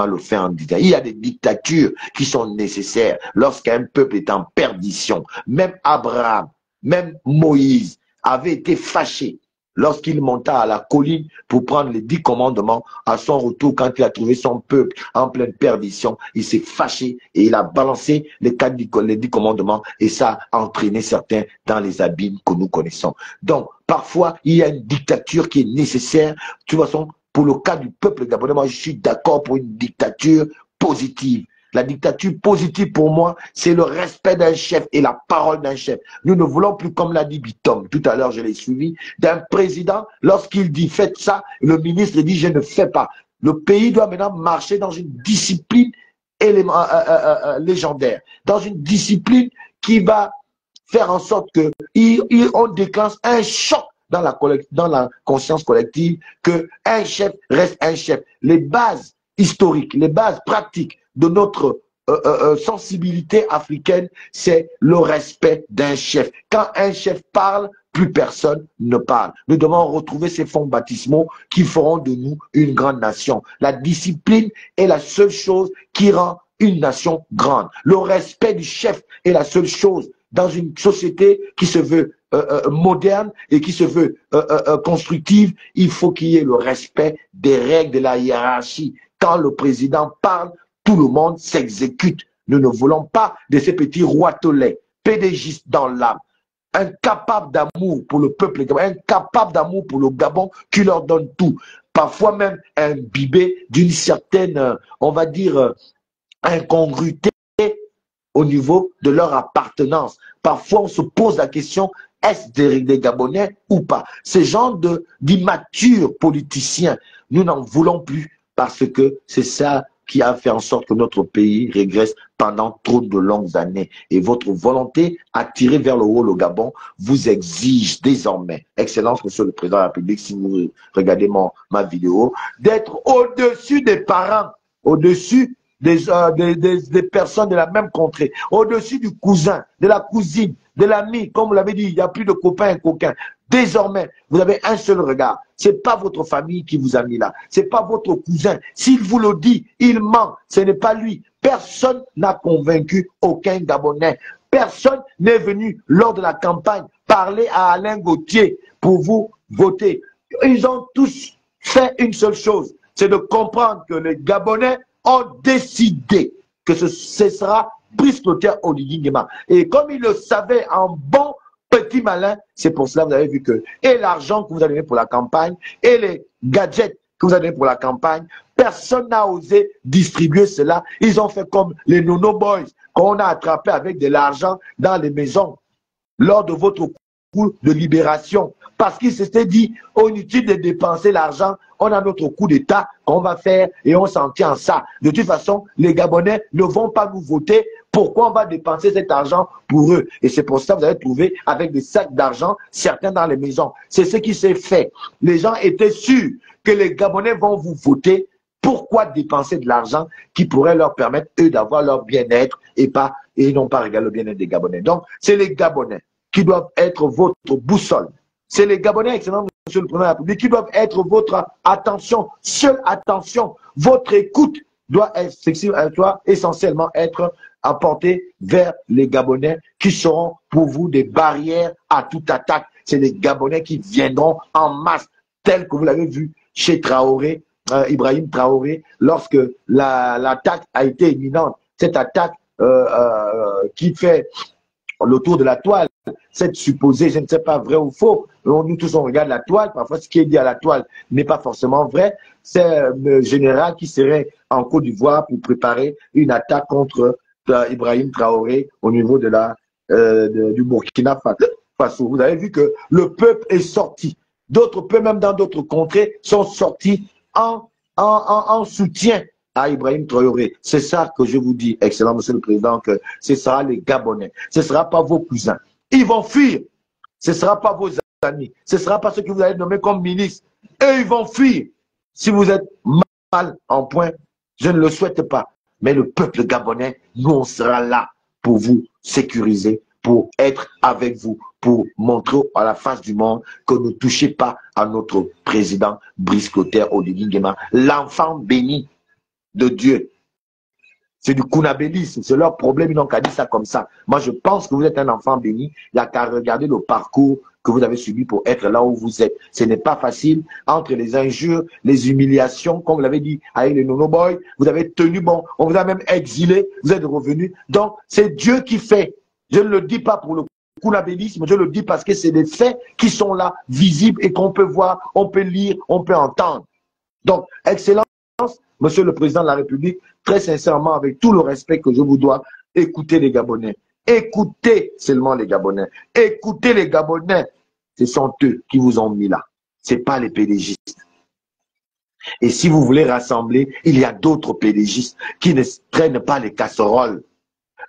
le fait en disant. Il y a des dictatures qui sont nécessaires lorsqu'un peuple est en perdition. Même Abraham, même Moïse avait été fâché lorsqu'il monta à la colline pour prendre les 10 commandements. À son retour, quand il a trouvé son peuple en pleine perdition, il s'est fâché et il a balancé les 10 commandements, et ça a entraîné certains dans les abîmes que nous connaissons. Donc, parfois, il y a une dictature qui est nécessaire. De toute façon, pour le cas du peuple gabonais, moi je suis d'accord pour une dictature positive. La dictature positive pour moi, c'est le respect d'un chef et la parole d'un chef. Nous ne voulons plus, comme l'a dit Bitom, tout à l'heure je l'ai suivi, d'un président, lorsqu'il dit faites ça, le ministre dit je ne fais pas. Le pays doit maintenant marcher dans une discipline légendaire, dans une discipline qui va faire en sorte qu'on déclenche un choc dans la conscience collective, qu'un chef reste un chef. Les bases historiques, les bases pratiques de notre sensibilité africaine, c'est le respect d'un chef. Quand un chef parle, plus personne ne parle. Nous devons retrouver ces fonds baptismaux qui feront de nous une grande nation. La discipline est la seule chose qui rend une nation grande. Le respect du chef est la seule chose dans une société qui se veut moderne et qui se veut constructive. Il faut qu'il y ait le respect des règles de la hiérarchie. Quand le président parle, tout le monde s'exécute. Nous ne voulons pas de ces petits roitelets, pédégistes dans l'âme, incapables d'amour pour le peuple gabonais, incapables d'amour pour le Gabon, qui leur donne tout. Parfois même imbibés d'une certaine, on va dire, incongruité au niveau de leur appartenance. Parfois, on se pose la question, est-ce des Gabonais ou pas? Ces genres d'immatures politiciens, nous n'en voulons plus parce que c'est ça qui a fait en sorte que notre pays régresse pendant trop de longues années. Et votre volonté à tirer vers le haut le Gabon vous exige désormais, Excellence, Monsieur le Président de la République, si vous regardez ma vidéo, d'être au-dessus des parents, au-dessus des personnes de la même contrée, au-dessus du cousin, de la cousine, de l'ami, comme vous l'avez dit, il n'y a plus de copains et coquins. Désormais, vous avez un seul regard. C'est pas votre famille qui vous a mis là. C'est pas votre cousin. S'il vous le dit, il ment. Ce n'est pas lui. Personne n'a convaincu aucun Gabonais. Personne n'est venu lors de la campagne parler à Alain Gauthier pour vous voter. Ils ont tous fait une seule chose, c'est de comprendre que les Gabonais ont décidé que ce sera Brice Clotaire Oligui Nguema. Et comme ils le savaient en bon petit malin, c'est pour cela que vous avez vu que et l'argent que vous avez donné pour la campagne et les gadgets que vous avez donné pour la campagne, personne n'a osé distribuer cela. Ils ont fait comme les Nono Boys qu'on a attrapés avec de l'argent dans les maisons lors de votre coup de libération. Parce qu'ils s'étaient dit, inutile de dépenser l'argent, on a notre coup d'État qu'on va faire et on s'en tient à ça. De toute façon, les Gabonais ne vont pas nous voter. Pourquoi on va dépenser cet argent pour eux? Et c'est pour ça que vous avez trouvé avec des sacs d'argent, certains dans les maisons. C'est ce qui s'est fait. Les gens étaient sûrs que les Gabonais vont vous voter. Pourquoi dépenser de l'argent qui pourrait leur permettre, eux, d'avoir leur bien-être et non pas regarder le bien-être des Gabonais? Donc, c'est les Gabonais qui doivent être votre boussole. C'est les Gabonais, excellent Monsieur le Président de la République, qui doivent être votre attention, seule attention. Votre écoute doit essentiellement être apportée vers les Gabonais qui seront pour vous des barrières à toute attaque. C'est les Gabonais qui viendront en masse, tel que vous l'avez vu chez Traoré, Ibrahim Traoré, lorsque l'attaque a été imminente. Cette attaque qui fait le tour de la toile, cette supposée, je ne sais pas vrai ou faux, nous tous on regarde la toile, parfois ce qui est dit à la toile n'est pas forcément vrai, c'est le général qui serait en Côte d'Ivoire pour préparer une attaque contre Ibrahim Traoré au niveau de du Burkina Faso. Vous avez vu que le peuple est sorti, d'autres peuples même dans d'autres contrées sont sortis en soutien à Ibrahim Traoré. C'est ça que je vous dis, excellent Monsieur le Président, que ce sera les Gabonais. Ce ne sera pas vos cousins. Ils vont fuir. Ce ne sera pas vos amis. Ce ne sera pas ceux que vous allez nommer comme ministres. Eux, ils vont fuir. Si vous êtes mal en point, je ne le souhaite pas. Mais le peuple gabonais, nous, on sera là pour vous sécuriser, pour être avec vous, pour montrer à la face du monde que ne touchez pas à notre président Brice Clotaire Oligui Nguema, l'enfant béni de Dieu. C'est du kunabélisme, c'est leur problème, ils n'ont qu'à dire ça comme ça. Moi, je pense que vous êtes un enfant béni, il n'y a qu'à regarder le parcours que vous avez subi pour être là où vous êtes. Ce n'est pas facile, entre les injures, les humiliations, comme vous l'avez dit avec les Nono Boys, vous avez tenu bon, on vous a même exilé, vous êtes revenu. Donc, c'est Dieu qui fait. Je ne le dis pas pour le kunabélisme, je le dis parce que c'est des faits qui sont là, visibles et qu'on peut voir, on peut lire, on peut entendre. Donc, Excellence, Monsieur le Président de la République, très sincèrement, avec tout le respect que je vous dois, écoutez les Gabonais. Écoutez seulement les Gabonais. Écoutez les Gabonais. Ce sont eux qui vous ont mis là. Ce n'est pas les PDGistes. Et si vous voulez rassembler, il y a d'autres PDGistes qui ne traînent pas les casseroles.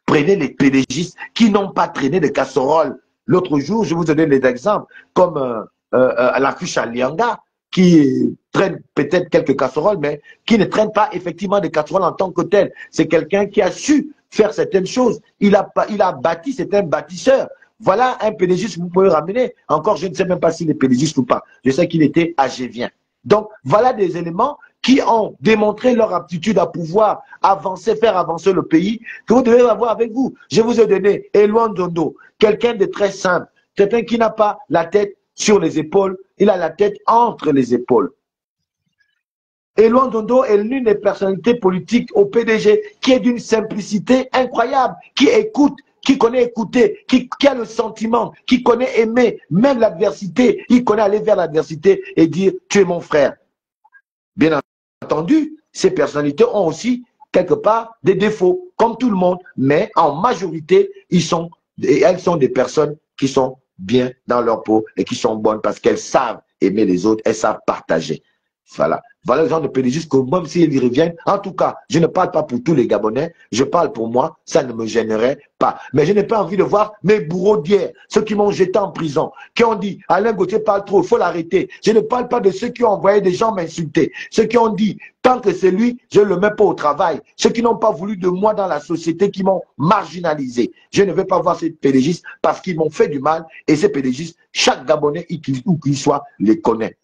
Prenez les PDGistes qui n'ont pas traîné de casseroles. L'autre jour, je vous donne des exemples, comme la fiche à Lianga, qui traîne peut-être quelques casseroles, mais qui ne traîne pas effectivement des casseroles en tant que tel. C'est quelqu'un qui a su faire certaines choses. Il a bâti, c'est un bâtisseur. Voilà un PDGiste que vous pouvez ramener. Encore, je ne sais même pas s'il est PDGiste ou pas. Je sais qu'il était agévien. Donc, voilà des éléments qui ont démontré leur aptitude à pouvoir avancer, faire avancer le pays, que vous devez avoir avec vous. Je vous ai donné Elouan Dondo, quelqu'un de très simple, quelqu'un qui n'a pas la tête sur les épaules, il a la tête entre les épaules. Elouan Dondo est l'une des personnalités politiques au PDG qui est d'une simplicité incroyable, qui écoute, qui connaît écouter, qui a le sentiment, qui connaît aimer, même l'adversité, il connaît aller vers l'adversité et dire « tu es mon frère ». Bien entendu, ces personnalités ont aussi quelque part des défauts, comme tout le monde, mais en majorité, elles sont des personnes qui sont bien dans leur peau et qui sont bonnes parce qu'elles savent aimer les autres, elles savent partager. Voilà. Voilà le genre de PDG que même s'ils y reviennent, en tout cas, je ne parle pas pour tous les Gabonais, je parle pour moi, ça ne me gênerait pas. Mais je n'ai pas envie de voir mes bourreaux d'hier, ceux qui m'ont jeté en prison, qui ont dit, Alain Gauthier parle trop, il faut l'arrêter. Je ne parle pas de ceux qui ont envoyé des gens m'insulter, ceux qui ont dit, tant que c'est lui, je ne le mets pas au travail, ceux qui n'ont pas voulu de moi dans la société, qui m'ont marginalisé. Je ne veux pas voir ces PDGistes parce qu'ils m'ont fait du mal et ces PDGistes, chaque Gabonais, où qu'il soit, les connaît.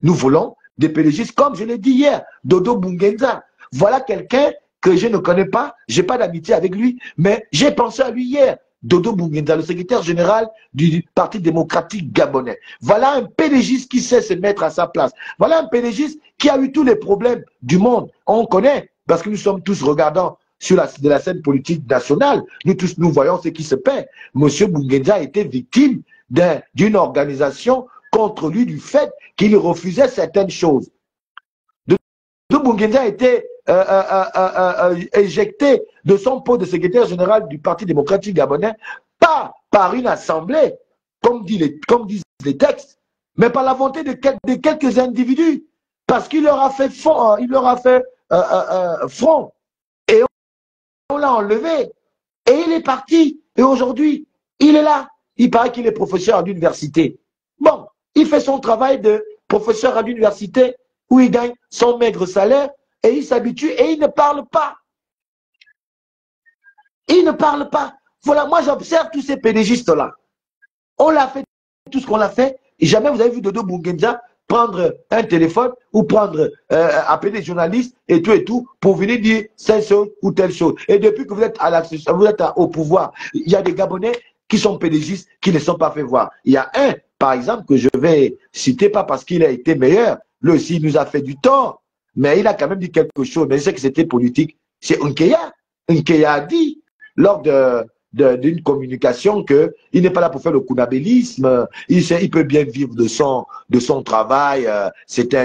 Nous voulons des PDGistes, comme je l'ai dit hier, Dodo Bungenza. Voilà quelqu'un que je ne connais pas, je n'ai pas d'amitié avec lui, mais j'ai pensé à lui hier. Dodo Bungenza, le secrétaire général du Parti démocratique gabonais. Voilà un PDGiste qui sait se mettre à sa place. Voilà un PDGiste qui a eu tous les problèmes du monde. On connaît, parce que nous sommes tous regardants sur la scène politique nationale. Nous tous, nous voyons ce qui se passe. Monsieur Bungenza a été victime d'une organisation contre lui du fait qu'il refusait certaines choses. Dodo Bungenza a été éjecté de son poste de secrétaire général du Parti démocratique gabonais, pas par une assemblée, comme disent les textes, mais par la volonté de quelques individus, parce qu'il leur a fait front, et on l'a enlevé, et il est parti, et aujourd'hui, il est là. Il paraît qu'il est professeur à l'université. Bon, il fait son travail de professeur à l'université où il gagne son maigre salaire et il s'habitue et il ne parle pas. Il ne parle pas. Voilà, moi j'observe tous ces PDGistes-là. On l'a fait tout ce qu'on l'a fait et jamais vous avez vu Dodo Bungenza prendre un téléphone ou appeler des journalistes et tout pour venir dire cette chose ou telle chose. Et depuis que vous êtes au pouvoir, il y a des Gabonais qui sont PDGistes qui ne sont pas fait voir. Il y a un, par exemple, que je vais citer, pas parce qu'il a été meilleur, lui aussi il nous a fait du tort, mais il a quand même dit quelque chose, mais je sais que c'était politique. C'est Nkeya. Nkeya a dit, lors d'une communication, qu'il n'est pas là pour faire le kunabélisme, il peut bien vivre de son travail, il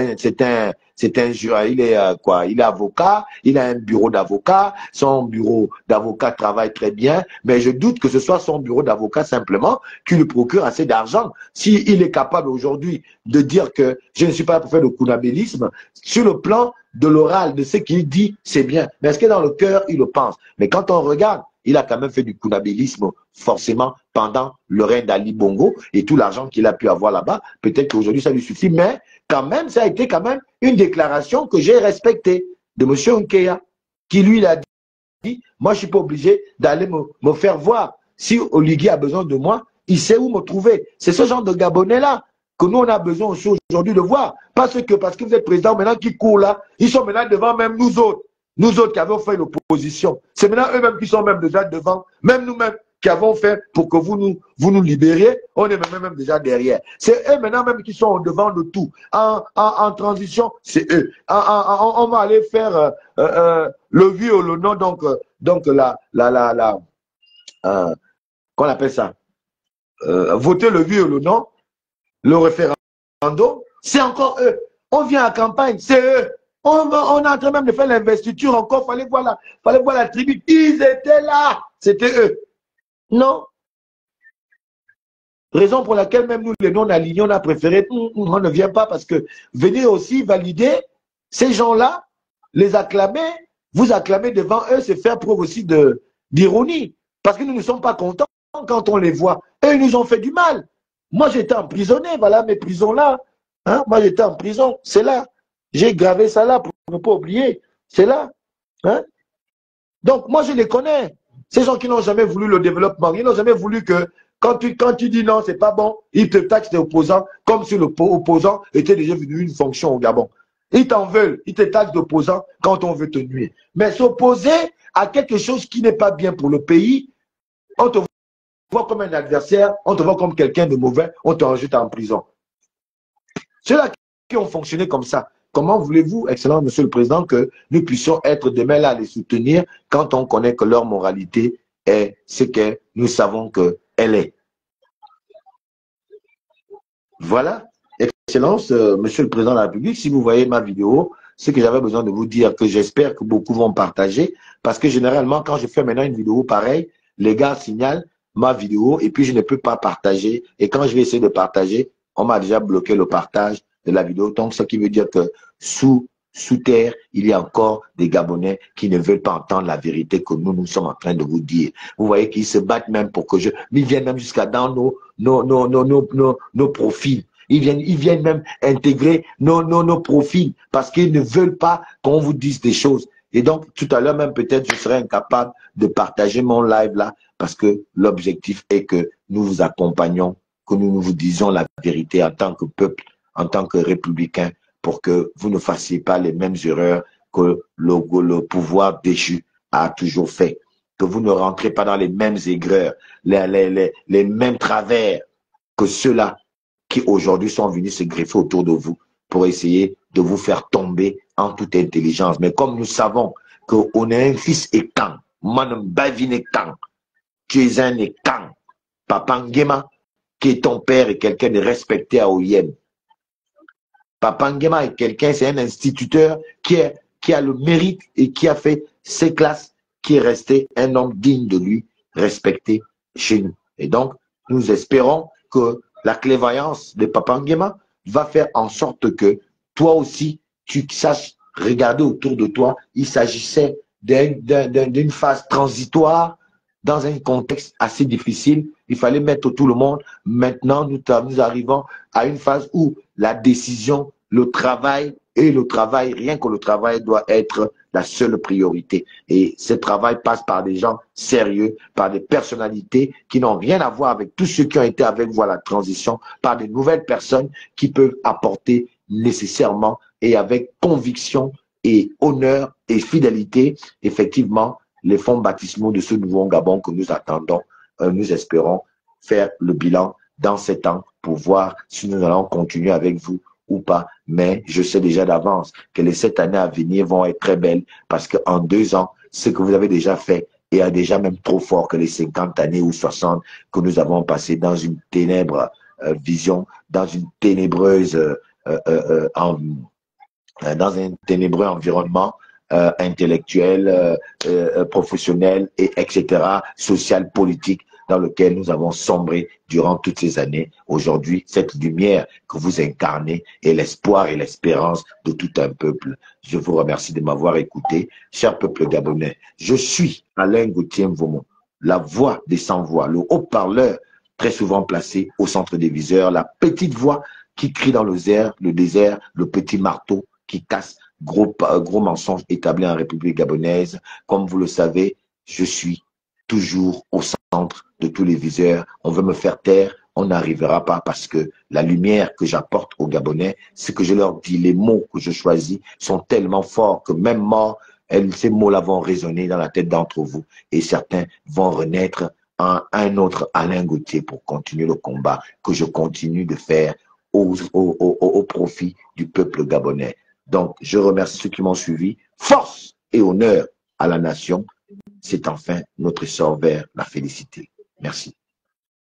est avocat, il a un bureau d'avocat, son bureau d'avocat travaille très bien, mais je doute que ce soit son bureau d'avocat simplement qui lui procure assez d'argent. S'il est capable aujourd'hui de dire que je ne suis pas là pour faire le kunabélisme, sur le plan de l'oral, de ce qu'il dit, c'est bien. Mais est-ce que dans le cœur, il le pense? Mais quand on regarde, il a quand même fait du kunabélisme forcément pendant le règne d'Ali Bongo et tout l'argent qu'il a pu avoir là-bas. Peut-être qu'aujourd'hui ça lui suffit, mais quand même, ça a été quand même une déclaration que j'ai respectée de M. Nkeya, qui lui a dit, moi je ne suis pas obligé d'aller me faire voir. Si Oligui a besoin de moi, il sait où me trouver. C'est ce genre de Gabonais-là que nous on a besoin aussi aujourd'hui de voir. Parce que vous êtes président maintenant qui court là, ils sont maintenant devant même nous autres. Nous autres qui avons fait l'opposition. C'est maintenant eux-mêmes qui sont même déjà devant. Même nous-mêmes qui avons fait pour que vous nous libériez, on est même déjà derrière. C'est eux maintenant même qui sont au devant de tout. En transition, c'est eux. On va aller faire le oui ou le non, donc qu'on appelle ça, voter le oui ou le non, le référendum, c'est encore eux. On vient à campagne, c'est eux. On est en train même de faire l'investiture encore, fallait voir la tribu. Ils étaient là, c'était eux. Non. Raison pour laquelle même nous, les non-alignés, on a préféré, on ne vient pas parce que venez aussi valider ces gens-là, les acclamer, vous acclamer devant eux, c'est faire preuve aussi d'ironie. Parce que nous ne sommes pas contents quand on les voit. Eux, ils nous ont fait du mal. Moi, j'étais emprisonné, voilà mes prisons-là. Hein? Moi, j'étais en prison, c'est là. J'ai gravé ça là pour ne pas oublier. C'est là. Hein? Donc, moi, je les connais. Ces gens qui n'ont jamais voulu le développement, ils n'ont jamais voulu que, quand tu dis non, c'est pas bon, ils te taxent tes opposants, comme si l'opposant était déjà devenu une fonction au Gabon. Ils t'en veulent, ils te taxent d'opposant quand on veut te nuire. Mais s'opposer à quelque chose qui n'est pas bien pour le pays, on te voit comme un adversaire, on te voit comme quelqu'un de mauvais, on te rajoute en prison. Ceux-là qui ont fonctionné comme ça, comment voulez-vous, excellent Monsieur le Président, que nous puissions être demain là à les soutenir quand on connaît que leur moralité est ce que nous savons qu'elle est? Voilà. Excellence, Monsieur le Président de la République, si vous voyez ma vidéo, ce que j'avais besoin de vous dire, que j'espère que beaucoup vont partager, parce que généralement, quand je fais maintenant une vidéo pareille, les gars signalent ma vidéo et puis je ne peux pas partager. Et quand je vais essayer de partager, on m'a déjà bloqué le partage de la vidéo. Donc, ce qui veut dire que sous terre, il y a encore des Gabonais qui ne veulent pas entendre la vérité que nous sommes en train de vous dire. Vous voyez qu'ils se battent même pour que ils viennent même jusqu'à dans nos profils. Ils viennent même intégrer nos profils parce qu'ils ne veulent pas qu'on vous dise des choses. Et donc, tout à l'heure même, peut-être, je serai incapable de partager mon live là parce que l'objectif est que nous vous accompagnons, que nous vous disions la vérité en tant que peuple, en tant que républicain, pour que vous ne fassiez pas les mêmes erreurs que le pouvoir déchu a toujours fait. Que vous ne rentrez pas dans les mêmes aigreurs, les mêmes travers que ceux-là qui aujourd'hui sont venus se greffer autour de vous pour essayer de vous faire tomber en toute intelligence. Mais comme nous savons qu'on est un fils étant, Manambavine étant, tu es un étant, Papa Nguema, qui est ton père et quelqu'un de respecté à Oyem. Papa Nguema est quelqu'un, c'est un instituteur qui a le mérite et qui a fait ses classes, qui est resté un homme digne de lui, respecté chez nous. Et donc, nous espérons que la clairvoyance de Papa Nguema va faire en sorte que toi aussi, tu saches regarder autour de toi. Il s'agissait d'une phase transitoire dans un contexte assez difficile. Il fallait mettre tout le monde. Maintenant, nous arrivons à une phase où la décision, le travail, rien que le travail doit être la seule priorité. Et ce travail passe par des gens sérieux, par des personnalités qui n'ont rien à voir avec tous ceux qui ont été avec vous à la transition, par des nouvelles personnes qui peuvent apporter nécessairement et avec conviction et honneur et fidélité, effectivement, les fonds baptismaux de ce nouveau Gabon que nous attendons. Nous espérons faire le bilan dans 7 ans pour voir si nous allons continuer avec vous ou pas. Mais je sais déjà d'avance que les 7 années à venir vont être très belles parce qu'en 2 ans, ce que vous avez déjà fait est déjà même trop fort que les 50 années ou 60 que nous avons passé dans une ténèbre vision, dans une ténébreuse dans un ténébreux environnement intellectuel, professionnel, et etc., social, politique, dans lequel nous avons sombré durant toutes ces années. Aujourd'hui, cette lumière que vous incarnez est l'espoir et l'espérance de tout un peuple. Je vous remercie de m'avoir écouté. Cher peuple gabonais, je suis Alain Gauthier Mvomo, la voix des sans-voix, le haut-parleur très souvent placé au centre des viseurs, la petite voix qui crie dans le désert, le petit marteau qui casse gros mensonges établis en République gabonaise. Comme vous le savez, je suis toujours au centre de tous les viseurs. On veut me faire taire, on n'arrivera pas parce que la lumière que j'apporte aux Gabonais, ce que je leur dis, les mots que je choisis sont tellement forts que même morts, ces mots-là vont résonner dans la tête d'entre vous et certains vont renaître en un autre Alain Gauthier pour continuer le combat que je continue de faire au profit du peuple gabonais. Donc, je remercie ceux qui m'ont suivi. Force et honneur à la nation. C'est enfin notre essor vers la félicité. Merci.